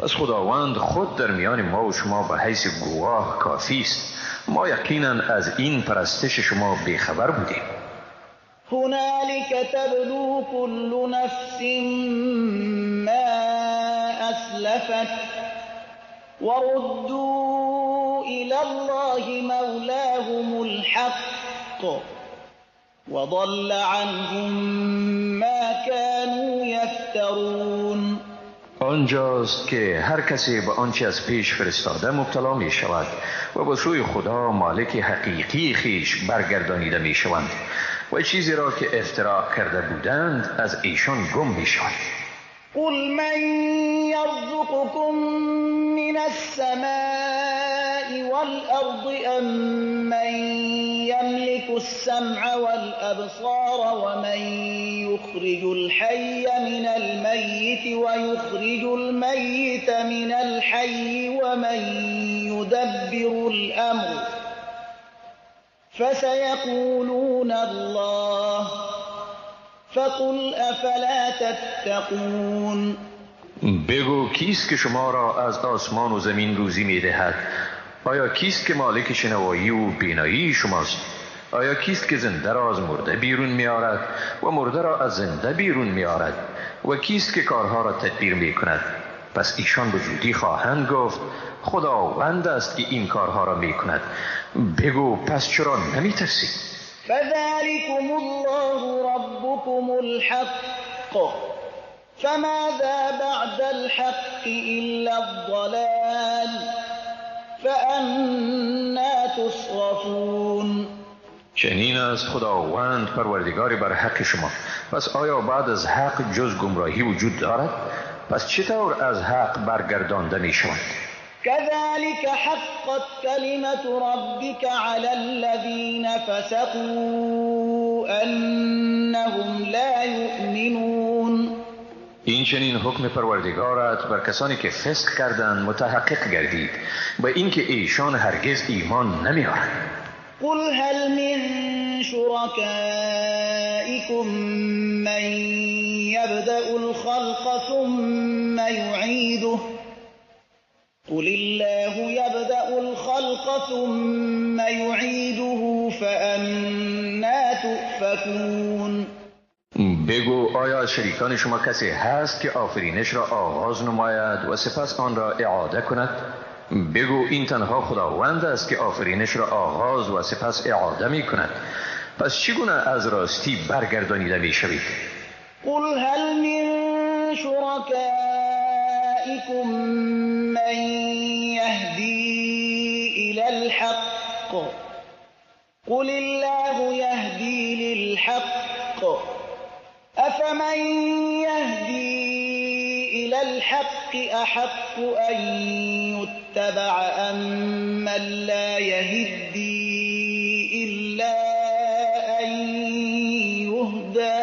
پس خداوند خود در میان ما و شما به حیث گواه کافی است. ما یقینا از این پرستش شما بیخبر بودیم. هنالك تبلو كل نفس ما أسلفت وردوا إلى الله مولاهم الحق وضل عنهم ما كانوا يفترون. آنجاست که هر کسی به آنچه از پیش فرستاده مبتلا می شود و به سوی خدا مالک حقیقی خیش برگردانیده می شوند و چیزی را که افتراء کرده بودند از ایشان گم می شود. قل من يرزقكم من السماء والأرض أم من يملك السمع والأبصار ومن يخرج الحي من الميت ويخرج الميت من الحي ومن يدبر الأمر فسيقولون الله فقل افلا تتقون. بگو کیست که شما را از آسمان و زمین روزی می دهد؟ آیا کیست که مالک شنوایی و بینایی شماست؟ آیا کیست که زنده را از مرده بیرون می آرد و مرده را از زنده بیرون می آرد و کیست که کارها را تدبیر می کند؟ پس ایشان به زودی خواهند گفت خداوند است که این کارها را می کند. بگو پس چرا نمی ترسی؟ فذلكم الله ربكم الحق فماذا بعد الحق إلا الضلال فأنا تصرفون. چنین است خداوند پروردگار بر حق شما، پس آیا بعد از حق جز گمراهی وجود دارد؟ پس چطور از حق برگردانده می شوند؟ كذلك حقت كلمة ربك على الذين فسقوا أنهم لا يؤمنون. این چنین حکم پروردگارت بر کسانی که فسق کردند متحقق گردید به اینکه ایشان هرگز ایمان نمی‌آورند. قل هل من شركائكم من يبدأ الخلق ثم يعيده قل الله يبدأ الخلق ثم يعيده فأنا تؤفكون. بگو آیا از شریکان شما کسی هست که آفرینش را آغاز نماید و سپس آن را اعاده کند؟ بگو این تنها خداوند است که آفرینش را آغاز و سپس اعاده می کند. پس چگونه از راستی برگردانیده می شوید؟ قل هل من شركائكم من يهدي إلى الحق قل الله يهدي للحق أفمن يهدي إلى الحق أحق أن يتبع أم من لا يهدي إلا أن يهدى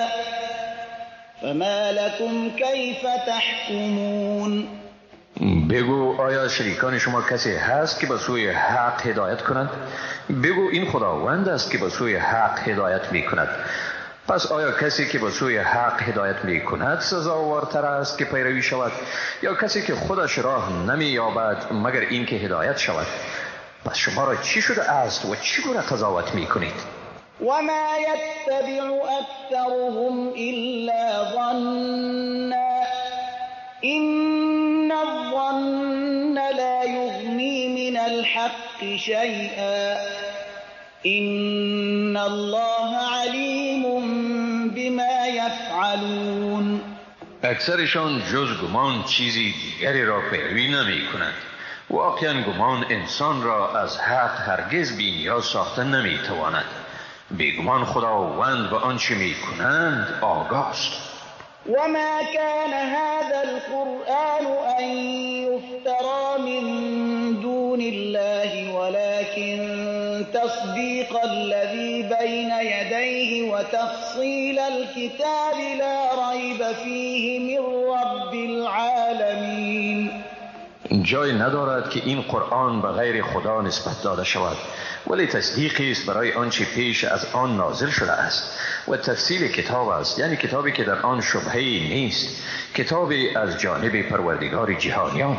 فما لكم كيف تحكمون. بگو آیا شریکان شما کسی هست که به سوی حق هدایت کند؟ بگو این خداوند است که به سوی حق هدایت می کند. پس آیا کسی که به سوی حق هدایت می کند سزاوارتر است که پیروی شود یا کسی که خودش راه نمی یابد مگر این که هدایت شود؟ پس شما را چی شده است و چگونه قضاوت می کنید؟ وما يتبع أكثرهم إلا ظنا إن الظن لا يغني من الحق شيئا إن الله عليم بما يفعلون. اکثرشان جز گمان چیزی دیگری را پیروی نمی کنند. واقعا گمان انسان را از حق هرگز بی‌نیاز ساخته نمی تواند. بیگمان خداوند به آنچه می کنند آگاه است. وما كان هذا القرآن أن يفترى من دون الله ولكن تصديق الذي بين يديه وتفصيل الكتاب لا ريب فيه من رب العالمين. جای ندارد که این قرآن به غیر خدا نسبت داده شود، ولی تصدیقی است برای آنچه پیش از آن نازل شده است و تفصیل کتاب است، یعنی کتابی که در آن شبهه‌ای نیست، کتابی از جانب پروردگار جهانیان.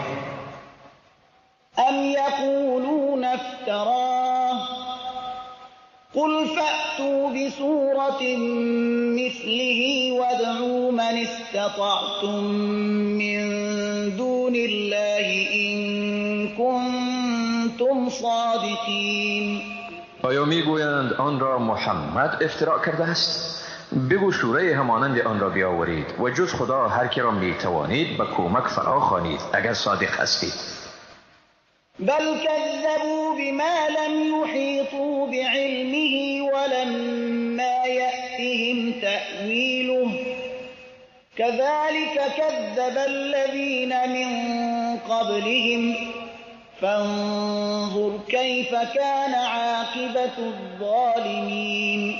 ام یقولون افتراه قل فأتوا بسورة مثله وادعوا من استطعتم من دون الله إن كنتم صادقين. آیا میگویند آن را محمد افتراء کرده است؟ بگو سوره همانند آن را بیاورید و جز خدا هر کی را میتوانید به کمک فرا خوانید اگر صادق هستید. بل كذبوا بما لم يحيطوا بعلمه ولما يأتهم تأويله كذلك كذب الذين من قبلهم فانظر كيف كان عاقبة الظالمين.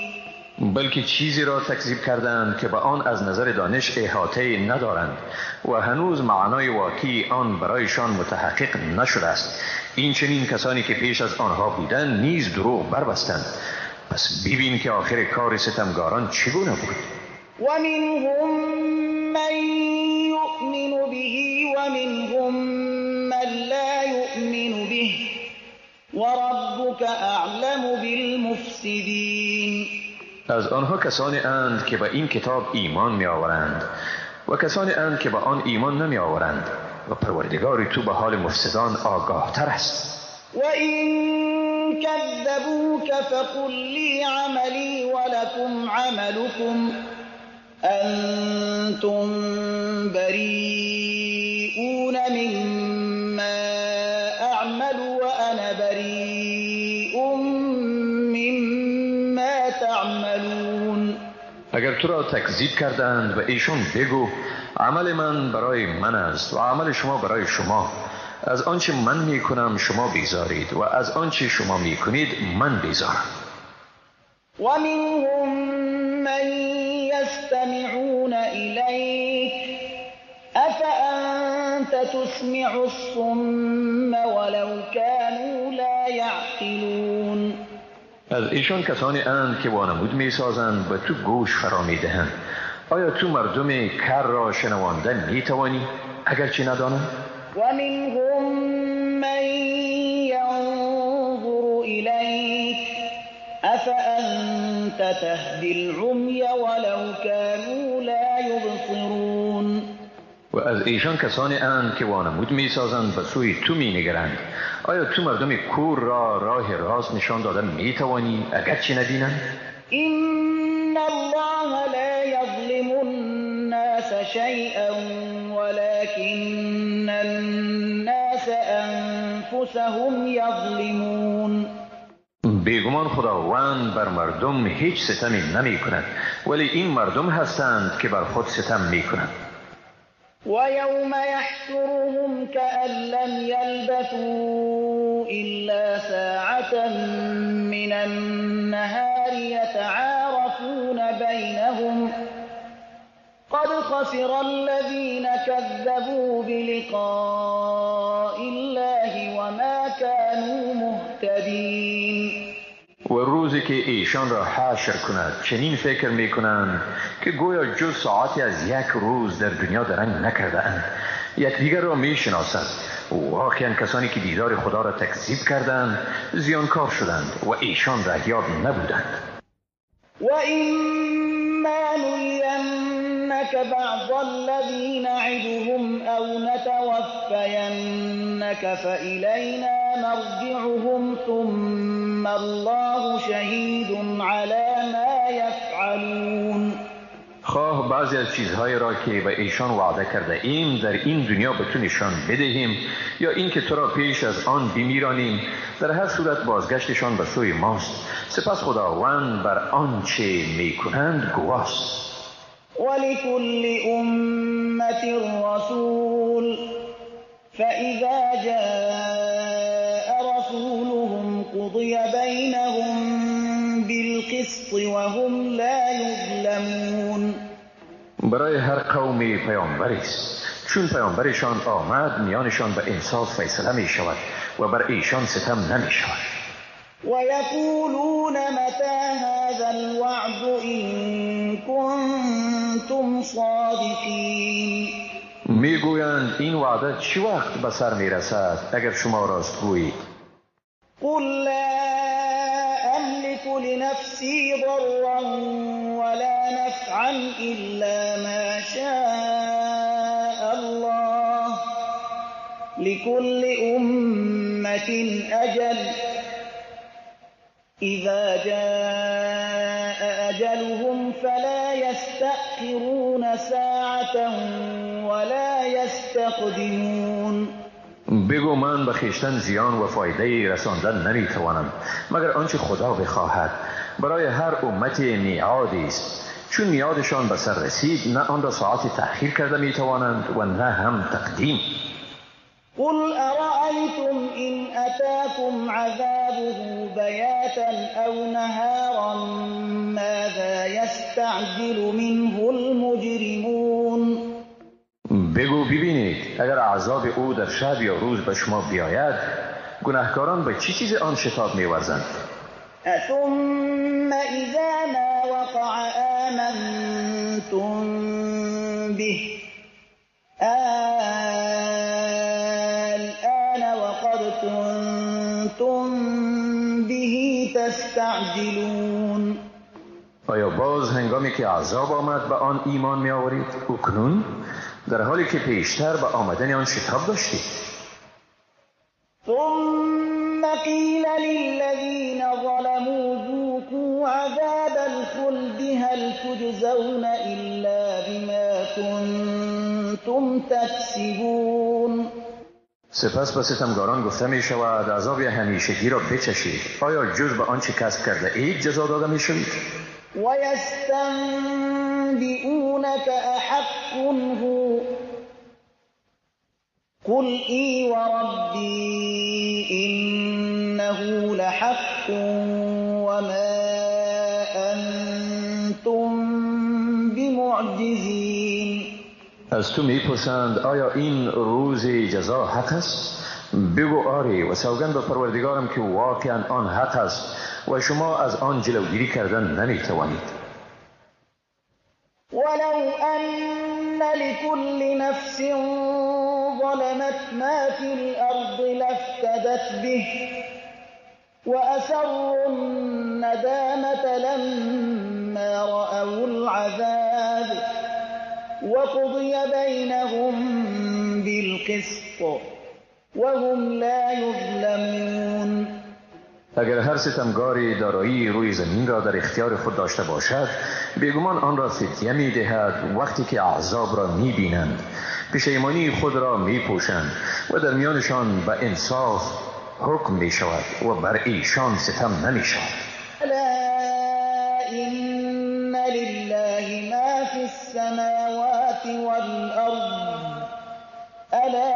بلکه چیزی را تکذیب کردند که به آن از نظر دانش احاطه ندارند و هنوز معنای واقعی آن برایشان متحقق نشده است. این چنین کسانی که پیش از آنها بودند نیز دروغ بربستند. پس ببین که آخر کار ستمگاران چگونه بود. ومنهم من يؤمن به ومنهم من لا يؤمن به وربك أعلم بالمفسدين. از آنها کسانی اند که به این کتاب ایمان می آورند و کسانی اند که به آن ایمان نمی آورند و پروردگار تو به حال مفسدان آگاه تر است. و این کذبوک فقل لی عملی ولکم عملکم انتم بریئون مما اعمل و انا بریء مما تعملون. اگر تو را تکذیب کردند و ایشان بگو عمل من برای من است و عمل شما برای شما. از آنچه من میکنم شما بیزارید و از آنچه شما میکنید من بیزارم. و منهم من یستمعون الیک افانت تسمع الصم ولو كانوا لا یعقلون. از ایشان کسانی اند که وانمود میسازند و تو گوش فرا میدهند. آیا تو مردم کر را شنوانده میتوانی اگرچه ندانند؟ و منهم من ینظر الیک افانت تهدی العمی ولو كانوا لا یبصرون. و از ایشان کسانی اند که وانمود میسازند و سوی تو مینگرند. آیا تو مردم کور را راه راست نشان داده میتوانی اگرچه ندینند؟ این الله لا یظلم الناس شیئا ولكن الناس انفسهم یظلمون. بیگمان خداوند بر مردم هیچ ستمی نمی کند ولی این مردم هستند که بر خود ستم می کنند. ويوم يحشرهم كأن لم يلبثوا إلا ساعة من النهار يتعارفون بينهم قد خسر الذين كذبوا بلقاء الله وما كانوا مهتدين. و روزی که ایشان را حشر کند چنین فکر می کنند که گویا جز ساعتی از یک روز در دنیا درنگ نکرده اند. یکدیگر را می شناسند. واقعا کسانی که دیدار خدا را تکذیب کردند زیانکار شدند و ایشان رهیاب نبودند. و اما نرینک بعض الذین نعدهم او نتوفینک فإلینا مرجعهم ثم الله شهید علی ما یفعلون. خواه بعضی از چیزهای را که به ایشان وعده کرده ایم در این دنیا به تو نشان بدهیم یا این که تو را پیش از آن بمیرانیم، در هر صورت بازگشتشان به سوی ماست. سپس خداوند بر آنچه میکنند گواست. ولكل امت رسول فاذا جاء رسولهم قضي بينهم بالقسط وهم لا یظلمون. برای هر قومی پیامبری است. چون پیامبرشان آمد میانشان به انصاف فیصله می شود و بر ایشان ستم نمی شود. و یقولون متى هذا الوعد ان کنتم صادقین. میگویند این وعده چی وقت به سر می رسد اگر شما راست گویید؟ قل لا املك لنفسي ضرا ولا نفعا الا ما شاء الله لكل امة اجل إذا جاء أجلهم فلا يستأخرون ساعة ولا يستقدمون. بگو من به خویشتن زیان و فایده رساندن نمیتوانم مگر آنچه خدا بخواهد. برای هر امت میعادی است، چون میعادشان به سر رسید نه آن را ساعت تأخیر کرده میتوانند و نه هم تقدیم. قل أرأيتم إن أتاكم عذابه بياتا أو نهارا ماذا يستعجل منه المجرمون. بگو ببینید اگر عذاب او در شب یا روز به شما بیاید گناهکاران به چی چیز آن شتاب می‌ورزند؟ ثم إذا ما وقع آمنتم به الآن وقد كنتم به تستعجلون. آیا باز هنگامی که عذاب آمد به آن ایمان می آورید؟ اکنون در حالی که پیشتر به آمدن آن شتاب داشتید. ثم قیل للذین ظلموا ذوقوا عذاب الخلد هل تجزون الا بما کنتم تکسبون. سپس به ستمگاران گفته می شود عذاب همیشگی را بچشید. آیا جز به آنچه کسب کرده اید جزا داده می شوید؟ وَيَسْتَنبِئُونَكَ أَحَقٌّ هُوَ قُلْ إِي وَرَبِّي إِنَّهُ لَحَقٌّ وَمَا أَنْتُمْ بِمُعْجِزِينَ. از تو میپرسند آیا این روز جزا حق است؟ بگو آری و سوگند به پروردگارم که واقعا آن حق است و شما از آن جلوگیری کردن نمیتوانید. ولو أن لكل نفس ظلمت ما في الأرض لافتدت به وأسروا الندامة لما رأوا العذاب وقضي بينهم بالقسط وهم لا يظلمون. اگر هر ستمگاری دارایی روی زمین را در اختیار خود داشته باشد بیگمان آن را فدیه می دهد. وقتی که عذاب را می بینند پشیمانی خود را می پوشند و در میانشان به انصاف حکم می شود و بر ایشان ستم نمی شود. الا ان لله ما فی السماوات والارض الا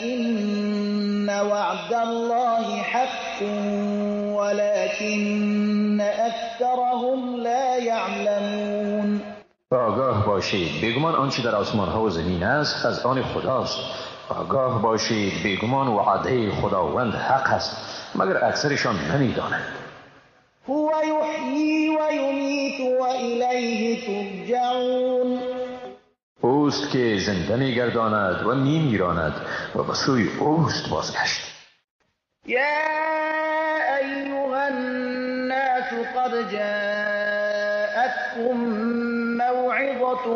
ان وعد الله حق ولكن اکثرهم لا يعلمون. آگاه باشید بیگمان آنچه در آسمان ها و زمین است از آن خداست. آگاه باشید بیگمان وعده خداوند حق است مگر اکثرشان نمیدانند. هو یحیی و یمیت و الیه ترجعون. اوست که زنده میگرداند و میمیراند و به سوی اوست بازگشت. یا ایها الناس قد جاءتكم موعظة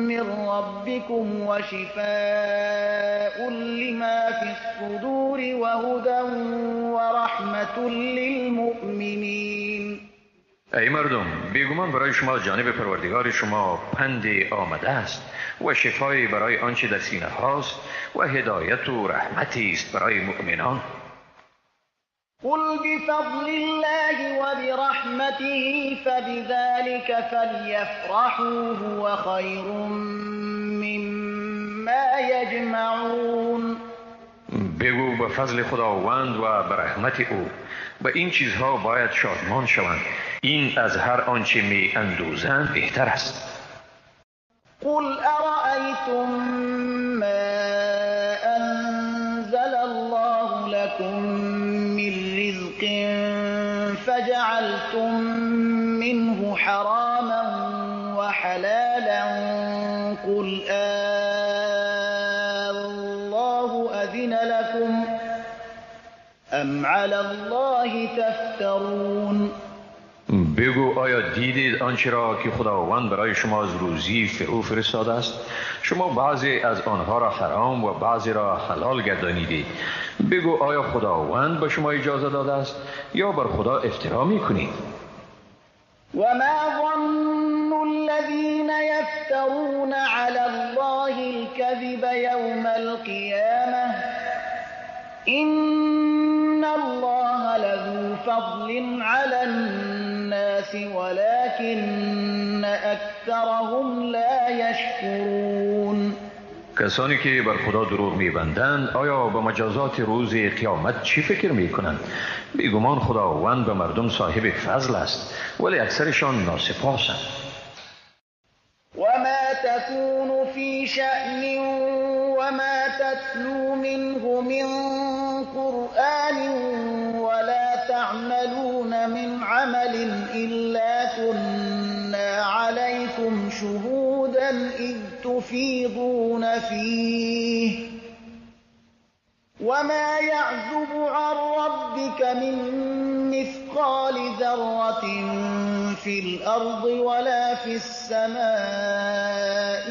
من ربكم وشفاء لما في الصدور وهدى ورحمة للمؤمنين. ای مردم بیگمان برای شما جانب پروردگار شما پند آمده است و شفای برای آنچه در سینه هاست و هدایت و رحمتی است برای مؤمنان. قل بفضل الله وبرحمته فبذلك فليفرحوا هو خير مما يجمعون. بگو به فضل خداوند و به رحمت او به این چیزها باید شادمان شوند. این از هر آنچه می اندوزند بهتر است. قل أرأيتم ما أنزل الله لكم من رزق فجعلتم منه حراما وحلالا قل الله أذن لكم أم على الله تفترون. بگو آیا دیدید آنچه را که خداوند برای شما از روزی فرو فرستاده است؟ شما بعضی از آنها را حرام و بعضی را حلال گردانیدید. بگو آیا خداوند به شما اجازه داده است یا بر خدا افترا میکنید؟ وما ظن الذين يفترون على الله الكذب يوم القيامة إن الله لذو فضل على الناس ولكن أكثرهم لا يشكرون. کسانی که بر خدا دروغ میبندند آیا به مجازات روز قیامت چی فکر میکنند؟ بیگمان خداوند به مردم صاحب فضل است ولی اکثرشان ناسپاسند. وما تكون في شأن وما تتلو منه من قرآن ولا تعملون من عمل إلا كنا عليكم شهودا إذ تفيضون فيه وما يعزب عن ربك من مثقال ذرة في الأرض ولا في السماء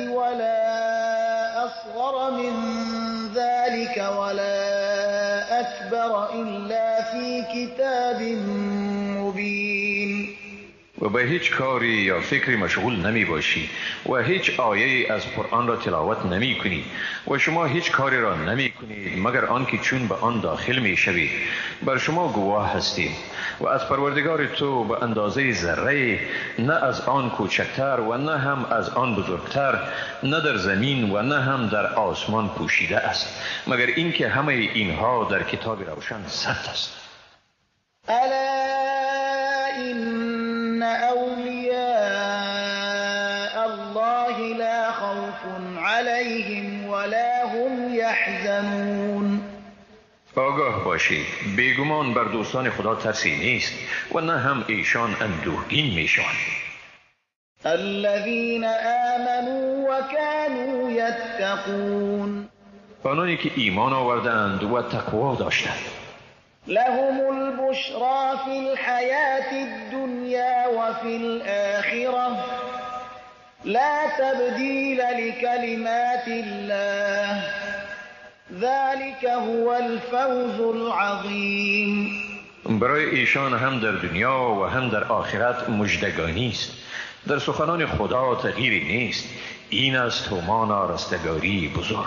ولا أصغر من ذلك ولا أكبر إلا في كتاب مبين. و به هیچ کاری یا فکری مشغول نمی باشی و هیچ آیه از قرآن را تلاوت نمی کنی و شما هیچ کاری را نمی کنید مگر آنکه چون به آن داخل می شوید بر شما گواه هستیم و از پروردگار تو به اندازه ذره نه از آن کوچکتر و نه هم از آن بزرگتر نه در زمین و نه هم در آسمان پوشیده است مگر اینکه همه اینها در کتاب روشن ثبت است. الا إن أولياء الله لا خوف عليهم ولا هم يحزنون. آگاه باشید بیگمان بر دوستان خدا ترسی نیست و نه هم ایشان اندوهگین میشوند. الذين آمنوا وكانوا يتقون. آنانی که ایمان آوردند و تقوا داشتند. لهم البشرى في الحياة الدنيا وفي الآخرة لا تبديل لكلمات الله ذلك هو الفوز العظيم. برای ایشان هم در دنیا و هم در آخرت مژدگانی است. در سخنان خدا تغییری نیست. این است همان رستگاری بزرگ.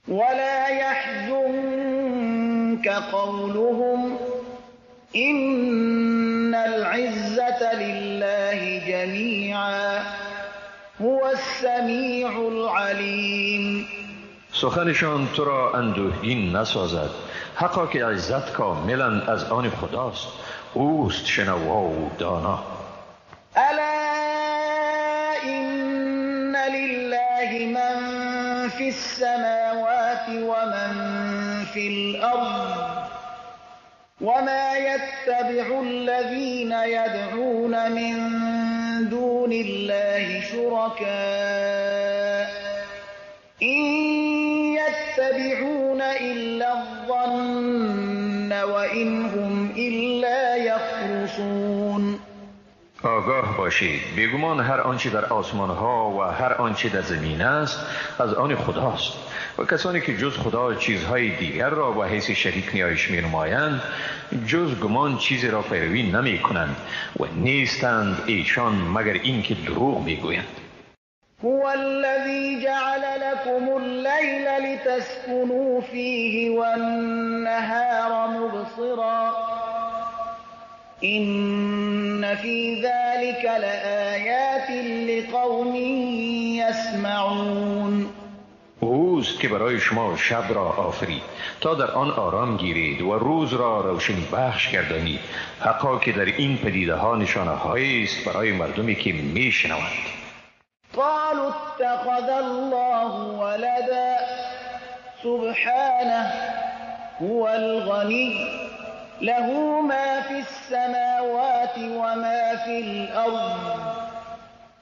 ولا يحزنك قولهم إن العزة لله جميعا هو السمیع العلیم. سخنشان تو را اندوهگین نسازد. حقا که عزت کاملا از آن خداست. اوست شنوا و دانا. الا إن لله من في السماوات ومن في الأرض وما يتبع الذين يدعون من دون الله شركاء إن يتبعون إلا الظن وإن هم إلا يخرصون. آگاه باشید بیگمان هر آنچه در آسمان ها و هر آنچه در زمین است از آن خداست و کسانی که جز خدا چیزهای دیگر را با حیث شریک نیایش می نمایند جز گمان چیزی را پیروی نمی کنند و نیستند ایشان مگر اینکه دروغ می گویند. هو الذي جعل لكم الليل لتسكنوا فيه والنهار مبصرا إن في ذلك لآيات لقوم يسمعون. اوست که برای شما شب را آفرید تا در آن آرام گیرید و روز را روشنی بخش گردانید. حقا که در این پدیده ها نشانه هایی است برای مردمی که می شنوند. قالوا اتخذ الله ولدا سبحانه هو الغني له ما في السماوات وما في الأرض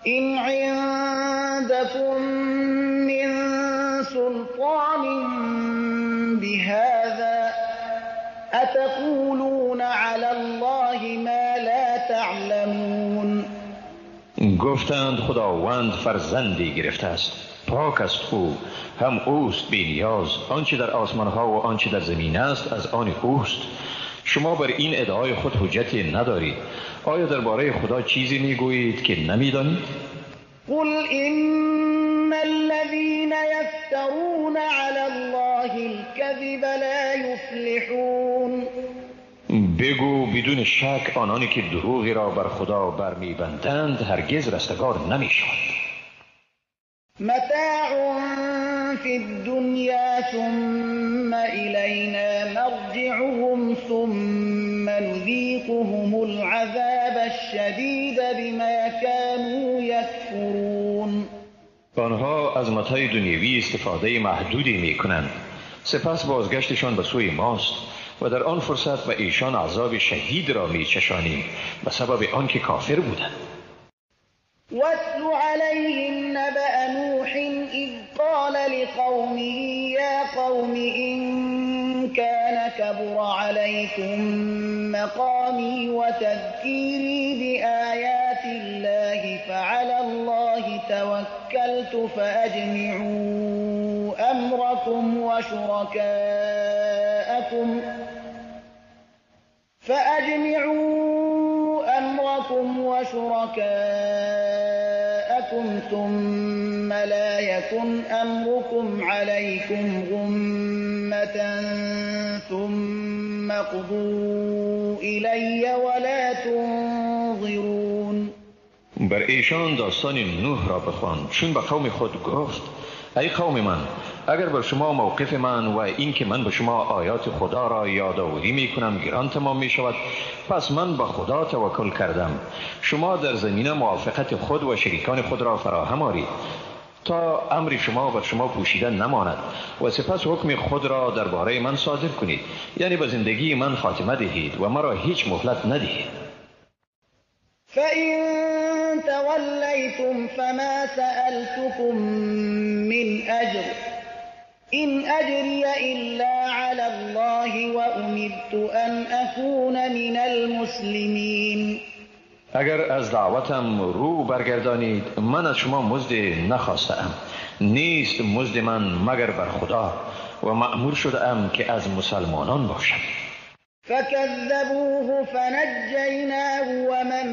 إن عندكم من سلطان بهذا أتقولون على الله ما لا تعلمون. گفتند خداوند فرزندی گرفته است. پاک است او، هم اوست بی نیاز. آنچه در آسمان ها و آنچه در زمین است از آن اوست. شما بر این ادعای خود حجتی ندارید. آیا درباره خدا چیزی میگویید که نمیدانید؟ قل ان الذين يفترون على الله الكذب لا يفلحون. بگو بدون شک آنانی که دروغی را بر خدا برمیبندند هرگز رستگار نمیشوند. متاع في الدنيا ثم إلينا مرجعهم ثم نذيقهم العذاب الشديد بما كانوا يكفرون. آنها از متاع دنیوی استفاده محدودی می کنند، سپس بازگشتشان به سوی ماست و در آن فرصت به ایشان عذاب شدید را می چشانیم به سبب آنکه کافر بودند. واتل عليهم نبأ نوح إذ قال لقومه يا قوم إن كان كبر عليكم مقامي وتذكيري بآيات الله فعلى الله توكلت فأجمعوا أمركم وشركاءكم ثم لا يكن أمركم عليكم غمة ثم اقضوا إلي ولا تنظرون. بر ایشان داستان نوح را بخوان چون به قوم خود گفت ای قوم من، اگر بر شما موقف من و این که من به شما آیات خدا را یادآوری می کنم گران تمام می شود، پس من به خدا توکل کردم. شما در زمینه موافقت خود و شریکان خود را فراهم آرید تا امر شما بر شما پوشیده نماند و سپس حکم خود را درباره من صادر کنید، یعنی به زندگی من خاتمه دهید و مرا هیچ مهلت ندهید. فإن توليتم فما سألتكم من أجر إن أجري إلا على الله وأمرت أن أكون من المسلمين. اگر از دعوتم رو برگردانید من از شما مزد نخواستم، نیست مزد من مگر بر خدا و مأمور شدم که از مسلمانان باشم. فكذبوه فنجيناه ومن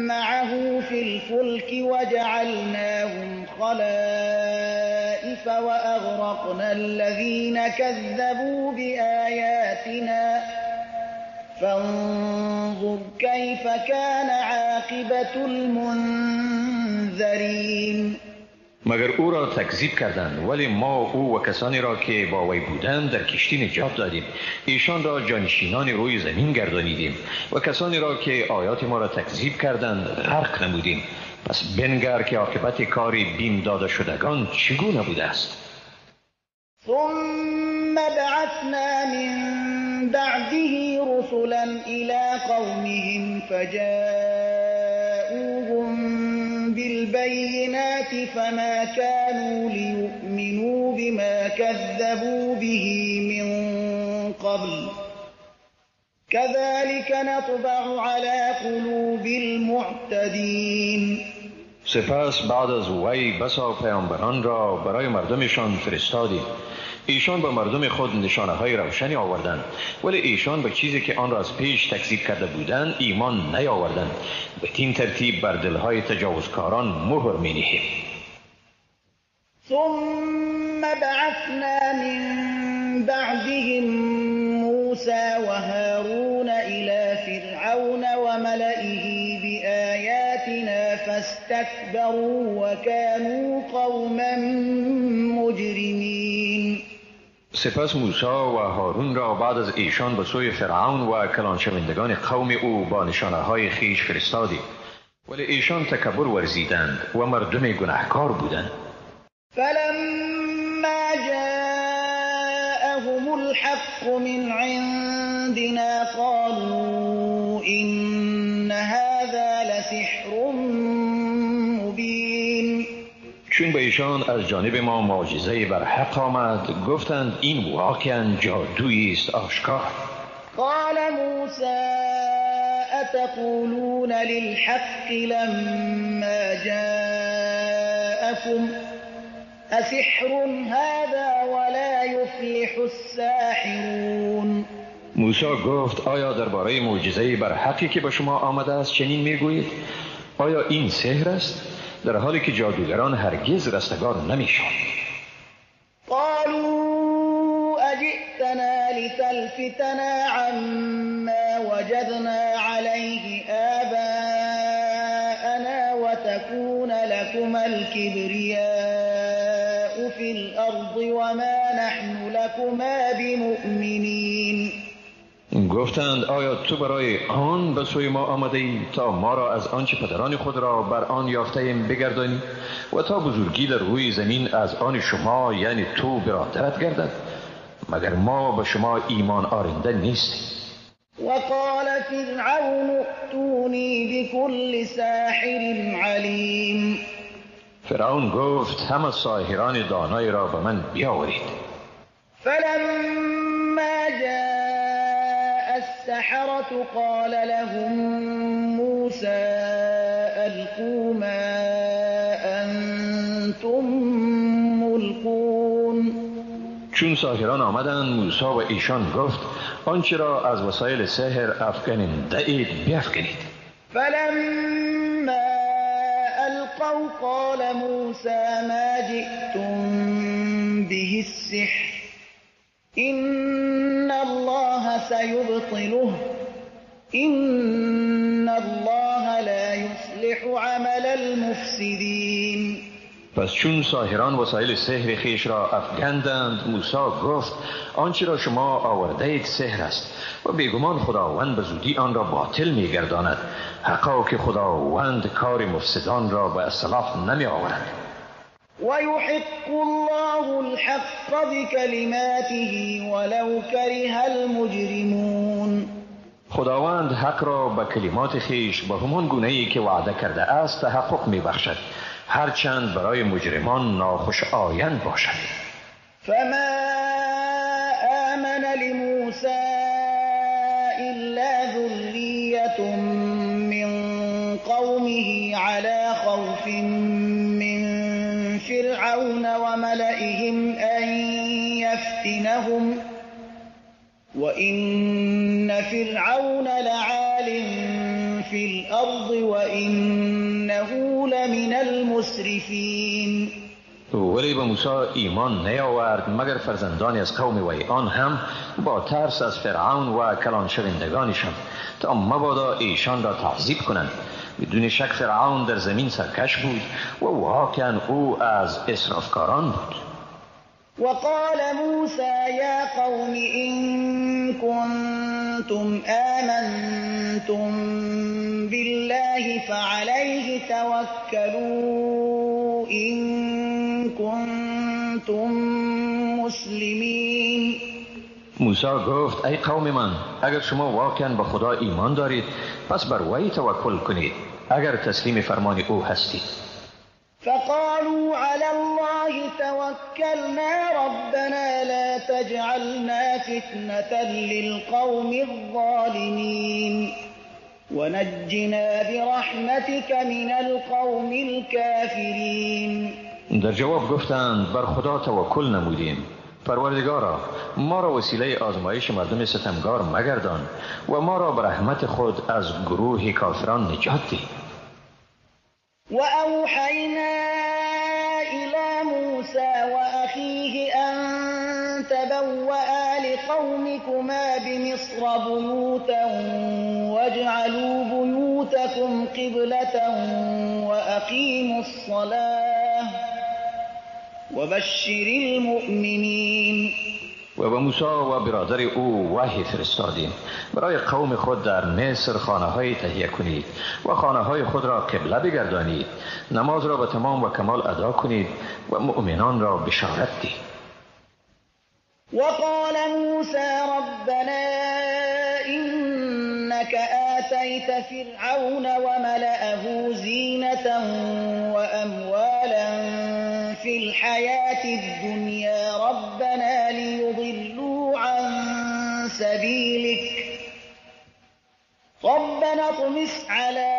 معه في الفلك وجعلناهم خلائف وأغرقنا الذين كذبوا بآياتنا فانظر كيف كان عاقبة المنذرين. مگر او را تکذیب کردند، ولی ما او و کسانی را که با وی بودند در کشتی نجات دادیم. ایشان را جانشینان روی زمین گردانیدیم و کسانی را که آیات ما را تکذیب کردند غرق نمودیم. پس بنگر که عاقبت کاری بیم داده شدگان چگونه بوده است. ثم بعثنا من بعده رسلا إلى قومهم فجاءوهم بالبينات فما كانوا ليؤمنوا بما كذبوا به من قبل كذلك نطبع على قلوب المعتدين. سپس بعد از وی بسا پیامبران را برای مردمشان فرستادیم. ایشان به مردم خود نشانه های روشنی آوردند، ولی ایشان به چیزی که آن را از پیش تکذیب کرده بودند ایمان نیاوردند. به این ترتیب بر دلهای تجاوزکاران مهر می نهیم. ثم بعثنا من بعدهم موسى وهارون إلى فرعون وملئه بآياتنا فاستكبروا وكانوا قوما مجرمين. سپس موسی و هارون را بعد از ایشان به سوی فرعون و کلان شوندگان قوم او با نشانه های خیش فرستادیم، ولی ایشان تکبر ورزیدند و مردم گناهکار بودند. فلما جاءهم الحق من عندنا قالوا إن هذا لسحر مبين. چون به ایشان از جانب ما معجزه بر حق آمد گفتند این واقعا جادویی است آشکار. قال موسى أتقولون للحق لما جاءكم أسحر هذا ولا يفلح الساحرون. موسی گفت آیا درباره معجزه بر حقی که به شما آمده است چنین میگویید؟ آیا این سحر است؟ در حالی که جادوگران هرگز رستگار نمیشوند. قالوا أجئتنا لتلفتنا عما وجدنا عليه آباءنا وتكون لكما الكبرياء في الأرض وما نحن لكما بمؤمنين. گفتند آیا تو برای آن به سوی ما آمده ای تا ما را از آنچه پدران خود را بر آن یافته ایم بگردانی و تا بزرگی در روی زمین از آن شما یعنی تو برادرت گردد؟ مگر ما به شما ایمان آرنده نیستیم. وقال فرعون ائتوني بكل ساحر علیم. فرعون گفت همه ساحران دانای را به من بیاورید. فلما جاء السحرة قال لهم موسى ألقوا ما أنتم ملقون. چون ساحران آمدند موسی و ایشان گفت آنچه را از وسایل سحر افکننده اید بیفکنید. فلما ألقوا قال موسى ما جئتم به السحر إن الله سيبطله إن الله لا يصلح عمل المفسدين. پس چون ساحران وسایل سحر خیش را افکندند موسی گفت آنچه را شما آورده اید سحر است و بیگمان خداوند به زودی آن را باطل می‌گرداند. حقا که خداوند کار مفسدان را به اصلاح نمی آورد. ويحق الله الحق بكلماته ولو كره المجرمون. خداوند حق را به کلمات خیش به همان گونه‌ای که وعده کرده است تحقق می‌بخشد، هرچند برای مجرمان ناخوش آیند باشد. فما آمن لموسى إلا ذرية من قومه على خوف من فرعون وملئهم أن يفتنهم وإن فرعون لعال في الأرض وإنه لمن المسرفين. ولی به موسی ایمان نیاورد مگر فرزندانی از قوم وی، آن هم با ترس از فرعون و کلان شوندگانشان تا مبادا ایشان را تعذیب کنند. بدون شک فرعون در زمین سرکش بود و واقعا او از اسرافکاران بود. وقال موسى يا قوم إن كنتم آمنتم بالله فعليه توكلوا إن كنتم مسلمين. موسی گفت ای قوم من اگر شما واقعا به خدا ایمان دارید پس بر وی توکل کنید اگر تسلیم فرمان او هستید. فقالوا على الله توكلنا ربنا لا تجعلنا فتنة للقوم الظالمين ونجنا برحمتك من القوم الكافرين. در جواب گفتند بر خدا توکل نمودیم، پروردگارا ما را وسیله آزمایش مردم ستمگار مگردان و ما را به رحمت خود از گروه کافران نجات ده. وأوحينا إلى موسى وأخيه أن تبوأ لقومكما بمصر بيوتا واجعلوا بيوتكم قبلة وأقيموا الصلاة وبشر المؤمنين. و به موسی و برادر او وحی فرستادیم برای قوم خود در مصر خانه‌های تهیه کنید و خانه‌های خود را قبله بگردانید، نماز را به تمام و کمال ادا کنید و مؤمنان را بشارت دهید. وقال موسى ربنا إنك آتيت فرعون وملأه زينة وأموالا في الحياة الدنيا ربنا ليضلوا عن سبيلك ربنا اطمس على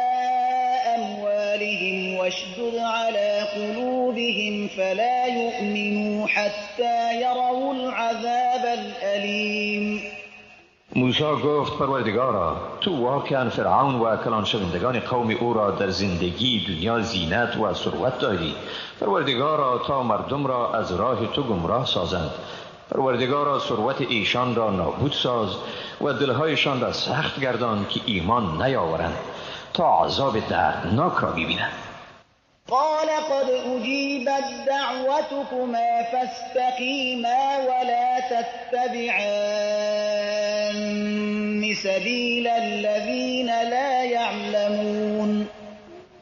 أموالهم واشدد على قلوبهم فلا يؤمنوا حتى يروا العذاب الأليم. موسی گفت پروردگارا تو واقعا فرعون و کلان شوندگان قوم او را در زندگی دنیا زینت و ثروت دادی. پروردگارا تا مردم را از راه تو گمراه سازند. پروردگارا ثروت ایشان را نابود ساز و دلهایشان را سخت گردان که ایمان نیاورند تا عذاب دردناک را ببینند. قال قد أجيبت دعوتكما فاستقيما ولا تتبعان سبيل الذين لا يعلمون.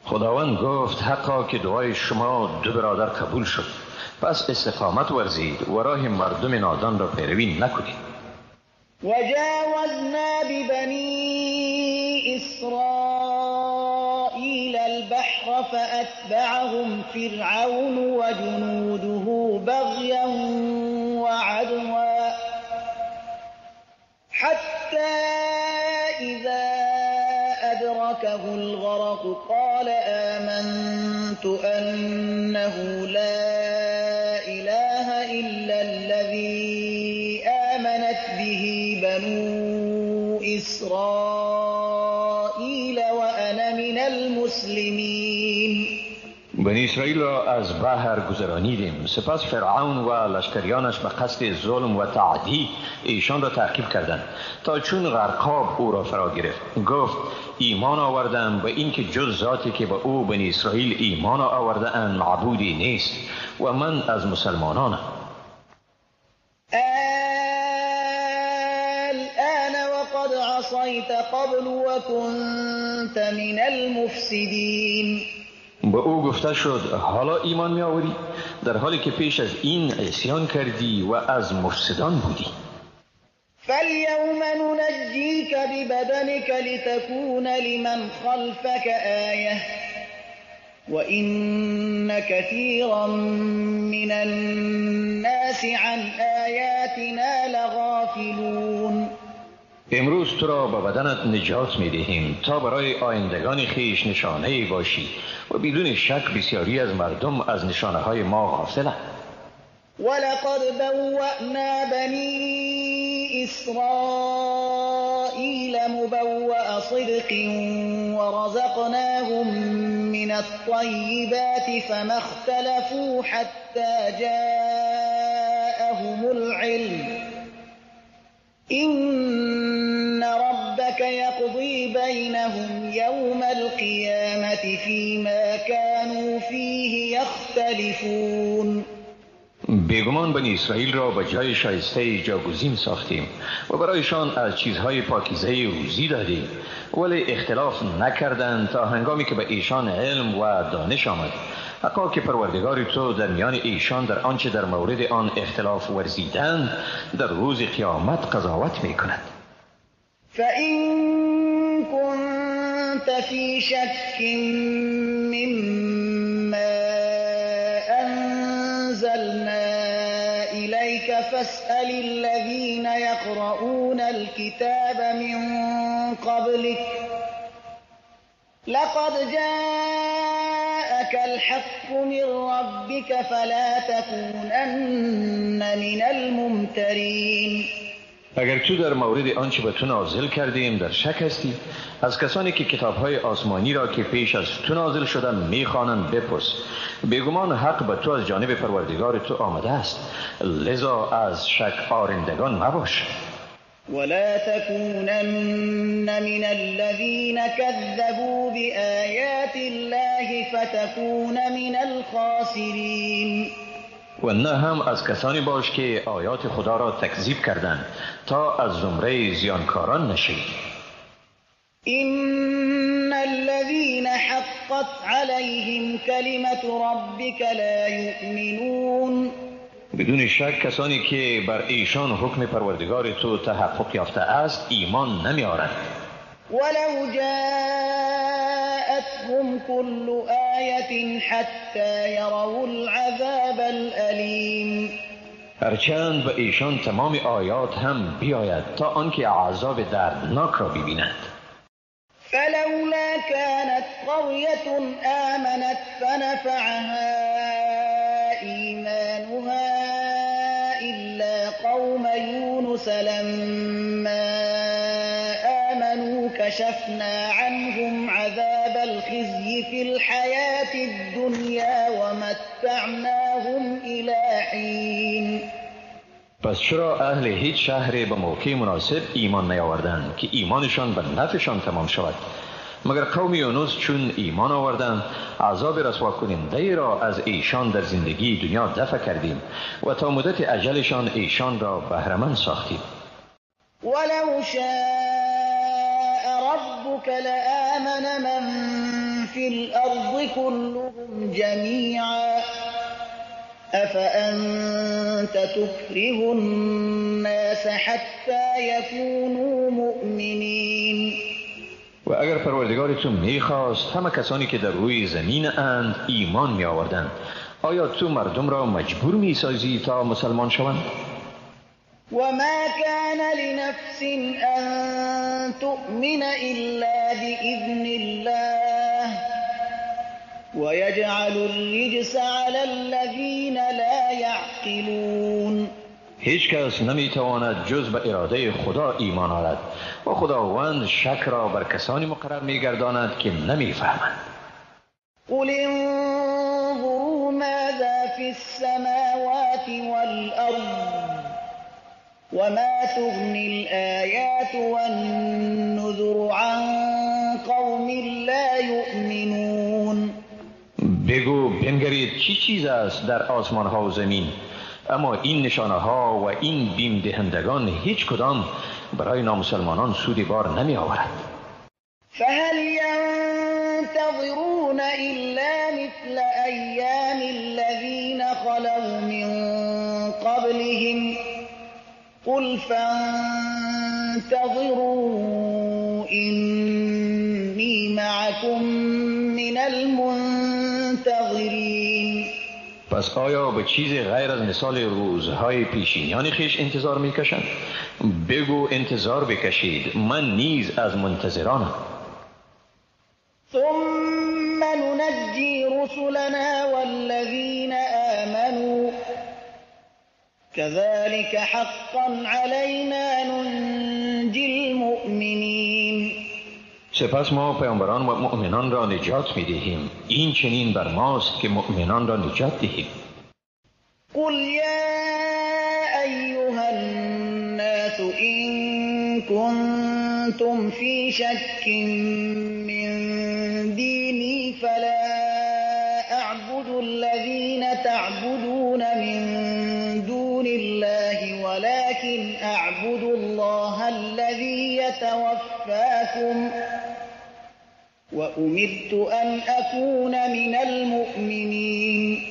خداوند گفت حقا که دعای شما دو برادر قبول شد، پس استقامت ورزید و راه مردم نادان را پیروی نکنید. وجاوزنا ببني إسرائيل البحر فأتبعهم فرعون وجنوده بغيا وعدوا حتى إذا أدركه الغرق قال آمنت أنه لا إله إلا الذي آمنت به بنو إسرائيل وأنا من المسلمين. بنی اسرائیل را از بحر گذرانیدیم، سپس فرعون و لشکریانش به قصد ظلم و تعدی ایشان را تعقیب کردند تا چون غرقاب او را فرا گرفت گفت ایمان آوردم به اینکه جز ذاتی که به او بنی اسرائیل ایمان آورده اند معبودی نیست و من از مسلمانانم. الآن وقد عصيت قبل وكنت من المفسدين. به او گفته شد حالا ایمان می آوری در حالی که پیش از این عصیان کردی و از مفسدان بودی. فاليوم ننجيك ببدنك لتكون لمن خلفك آية وإن كثيرا من الناس عن آياتنا لغافلون. امروز تو را به بدنت نجات می دهیم تا برای آیندگان خیش نشانه باشی و بدون شک بسیاری از مردم از نشانه های ما غافلند. ولقد بوأنا بني إسرائيل مبوأ صدق ورزقناهم من الطيبات فما اختلفوا حتى جاءهم العلم إن ربك يقضي بينهم يوم القيامة فيما كانوا فيه يختلفون. بیگمان بنی اسرائیل را به جای شایسته جاگزین ساختیم و برایشان از چیزهای پاکیزه روزی دادیم، ولی اختلاف نکردند تا هنگامی که به ایشان علم و دانش آمد. حقا که پروردگار تو در میان ایشان در آنچه در مورد آن اختلاف ورزیدند در روز قیامت قضاوت میکند. فإن كنت في شك مما أنزلنا إليك فاسأل الذين يقرؤون الكتاب من قبلك لقد جاءك الحق من ربك فلا تكونن من الممترين. اگر تو در مورد آنچه به تو نازل کردیم در شک هستی، از کسانی که کتابهای آسمانی را که پیش از تو نازل شده میخوانند بپرس. بیگمان حق به تو از جانب پروردگار تو آمده است، لذا از شک آرندگان مباش. ولا تكونن من الذين كذبوا بآيات الله فتكون من الخاسرين. و نه هم از کسانی باش که آیات خدا را تکذیب کردند تا از زمره زیانکاران نشی. إن الذين حقت عليهم كلمة ربك لا يؤمنون. بدون شک کسانی که بر ایشان حکم پروردگار تو تحقق یافته است ایمان نمی آورند. ولو جاءتهم كل آية حتى يروا العذاب الأليم. هرچند به ایشان تمام آیات هم بیاید تا آنکه عذاب دردناک را ببینند. فلولا كانت قرية آمنت فنفعها إيمانها إلا قوم يونس لما آمنوا كشفنا عنهم عذاب الخزي في الحياة الدنيا ومتعناهم إلى حين. پس چرا اهل هیچ شهری به موقع مناسب ایمان نیاوردند که ایمانشان به نفعشان تمام شود؟ مگر قوم یونس چون ایمان آوردند عذاب رسوا کننده را از ایشان در زندگی دنیا دفع کردیم و تا مدت اجلشان ایشان را بهره‌مند ساختیم. ولو شاء ربك لآمن من في الأرض كلهم جميعا أفأنت تكره الناس حتى يكونوا مؤمنين. و اگر پروردگار تو میخواست همه کسانی که در روی زمین اند ایمان می آوردند، آیا تو مردم را مجبور می سازی تا مسلمان شوند؟ وما كان لنفس أن تؤمن إلا بإذن الله ويجعل الرجس على الذين لا يعقلون. هیچ کس نمیتواند جز به اراده خدا ایمان آورد و خداوند شک را بر کسانی مقرر میگرداند که نمیفهمند. قل انظروا ماذا في السماوات والأرض وما تغني الآيات والنذر عن قوم لا يؤمنون. بگو بنگرید چی چیز است در آسمان ها و زمین، اما این نشانه ها و این بیم دهندگان هیچ کدام برای نامسلمانان سودی بار نمی آورد. فهل ينتظرون إلا مثل أيام الذين خلوا من قبلهم قل فانتظروا إني معكم من المنتظرين. پس آیا به چیزی غیر از مثال روزهای پیشینیان خیش انتظار میکشند؟ بگو انتظار بکشید، من نیز از منتظرانم. ثم ننجي رسلنا والذين آمنوا كذلك حقا علينا ننجي المؤمنين. سپس ما پیامبران و مؤمنان را نجات می‌دهیم، این چنین بر ماست که مؤمنان را نجات دهیم. قل يا أيها الناس إن كنتم في شك من ديني فلا أعبد الذين تعبدون من دون الله ولكن أعبد الله الذي يتوفاكم وأمرت أن أكون من المؤمنين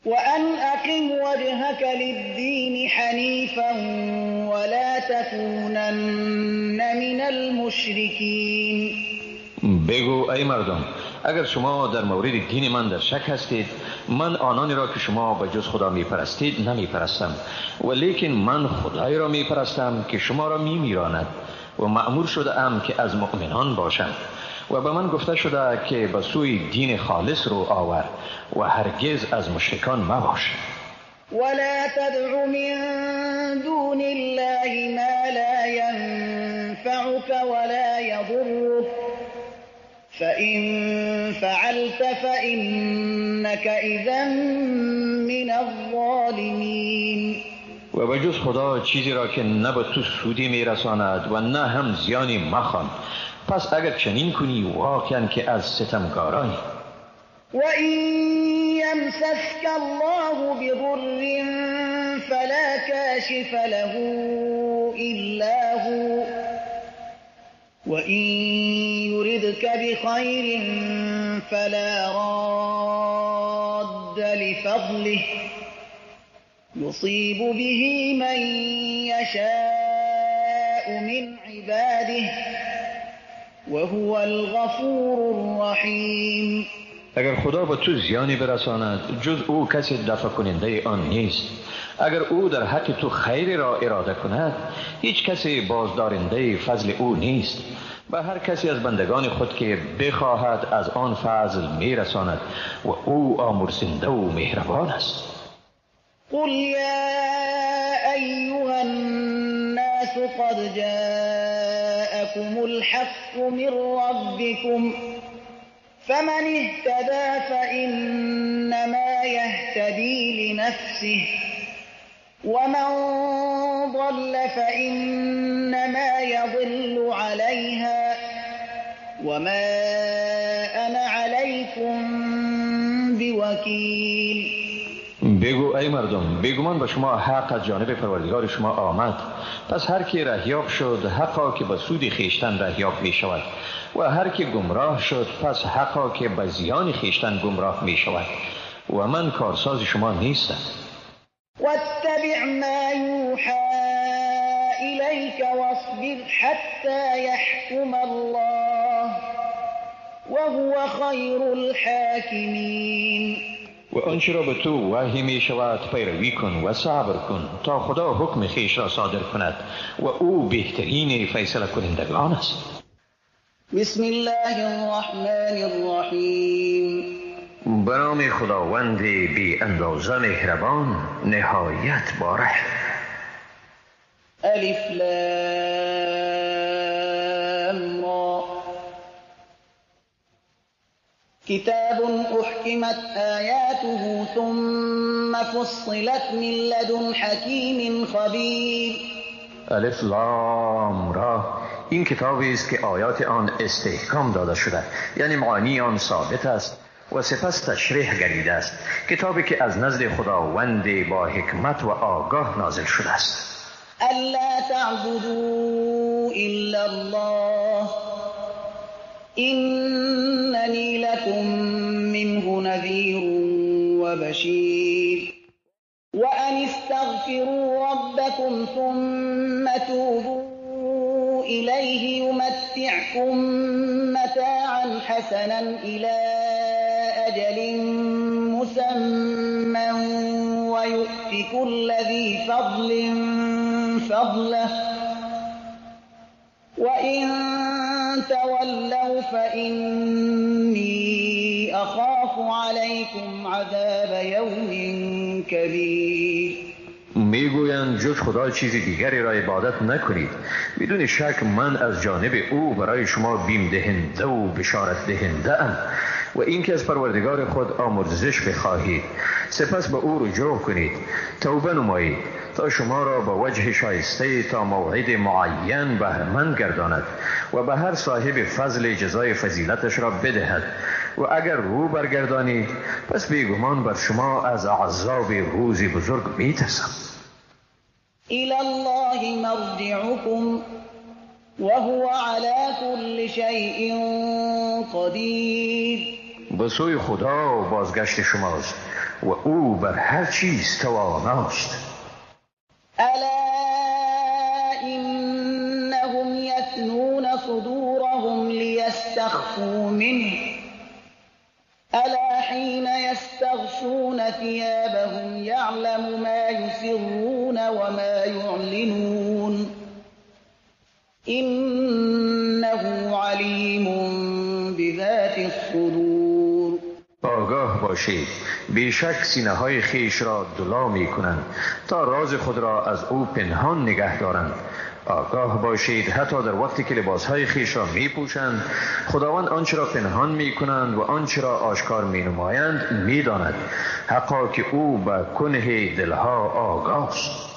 وأن أقم وجهك للدين حنيفا ولا تكونن من المشركين. بگو ای مردم، اگر شما در مورد دین من در شک هستید، من آنانی را که شما به جز خدا می پرستید نمی پرستم، ولیکن من خدای را می پرستم که شما را می میراند و مأمور شده ام که از مؤمنان باشم و به من گفته شده که به سوی دین خالص رو آور و هرگز از مشرکان مباش. ولا تدع من دون الله ما لا ينفعك ولا يضرك فإن فعلت فإنك إذا من الظالمين. و به جز خدا چیزی را که نه به تو سودی میرساند و نه هم زیانی مخوان، پس اگر چنین کنی واقعا که از ستمکارانی. وَإِن يَمْسَسْكَ اللَّهُ بِضُرٍّ فَلَا كَاشِفَ لَهُ إِلَّا هُوَ وَإِن يُرِدْكَ بِخَيْرٍ فَلَا رَادَّ لِفَضْلِهِ يُصِيبُ بِهِ مَن يَشَاءُ مِنْ عِبَادِهِ وَهُوَ الْغَفُورُ الرَّحِيمُ. اگر خدا به تو زیانی برساند جز او کسی دفع کننده آن نیست. اگر او در حق تو خیر را اراده کند هیچ کسی بازدارنده فضل او نیست. به هر کسی از بندگان خود که بخواهد از آن فضل میرساند و او آمرزنده و مهربان است. قل یا ایها الناس قد جاءكم الحق من ربكم فمن اهتدى فإنما يهتدي لنفسه ومن ضل فإنما يضل عليها وما أنا عليكم بوكيل. بگو ای مردم، بیگمان به شما حق از جانب پروردگار شما آمد، پس هر کی رهیاب شد حقا که به سود خیشتن رهیاب می شود و هر کی گمراه شد پس حقا که به زیان خیشتن گمراه می شود و من کارساز شما نیستم. واتبع ما یوحى إليك واصبر حتى يحكم الله وهو خير الحاكمين. و آنچه را به تو وحی می شود پیروی کن و صبر کن تا خدا حکم خیش را صادر کند و او بهترین فیصله کنندگان است. بسم الله الرحمن الرحیم. به نام خداوند بی اندازه مهربان نهایت باره. الف لام را. كتاب أحكمت آياته ثم فصلت من لدن حكيم خبير. الف لام را، این کتابی است که آیات آن استحکام داده شده، یعنی معانی آن ثابت است و سپس تشریح گردیده است. کتابی که از نزد خداوند با حکمت و آگاه نازل شده است. الا تعبدوا الا الله إنني لكم منه نذير وبشير وأن استغفروا ربكم ثم توبوا إليه يمتعكم متاعا حسنا إلى أجل مسمى ويؤت كل ذي فضل فضله وإن تولوا فإني أخاف عليكم عذاب يوم كبير. میگویند جز خدا چیز دیگری را عبادت نکنید. بدون شک من از جانب او برای شما بیم دهنده و بشارت دهنده ام و این که از پروردگار خود آمرزش بخواهید سپس به او رجوع کنید، توبه نمایید تا شما را به وجه شایسته تا موعد معین بهره‌مند گرداند و به هر صاحب فضل جزای فضیلتش را بدهد و اگر رو برگردانید پس بیگمان بر شما از عذاب روز بزرگ میترسم. الى الله مرجعكم وهو على كل شيء قدیر. به سوی خدا بازگشت شماست و او بر هر چیز تواناست. الا انهم يثنون صدورهم ليستخفوا منه الا حين يستغشون ثيابهم يعلم ما يسرون وما يعلنون انه عليم بذات الصدور. آگاه باشید بیشک سینه های خیش را دلا می کنند تا راز خود را از او پنهان نگه دارند. آگاه باشید حتی در وقتی که لباس های خیش را می پوشند خداوند آنچه را پنهان می کنند و آنچه را آشکار می نمایند می داند، حقا که او به کنه دلها آگاه است.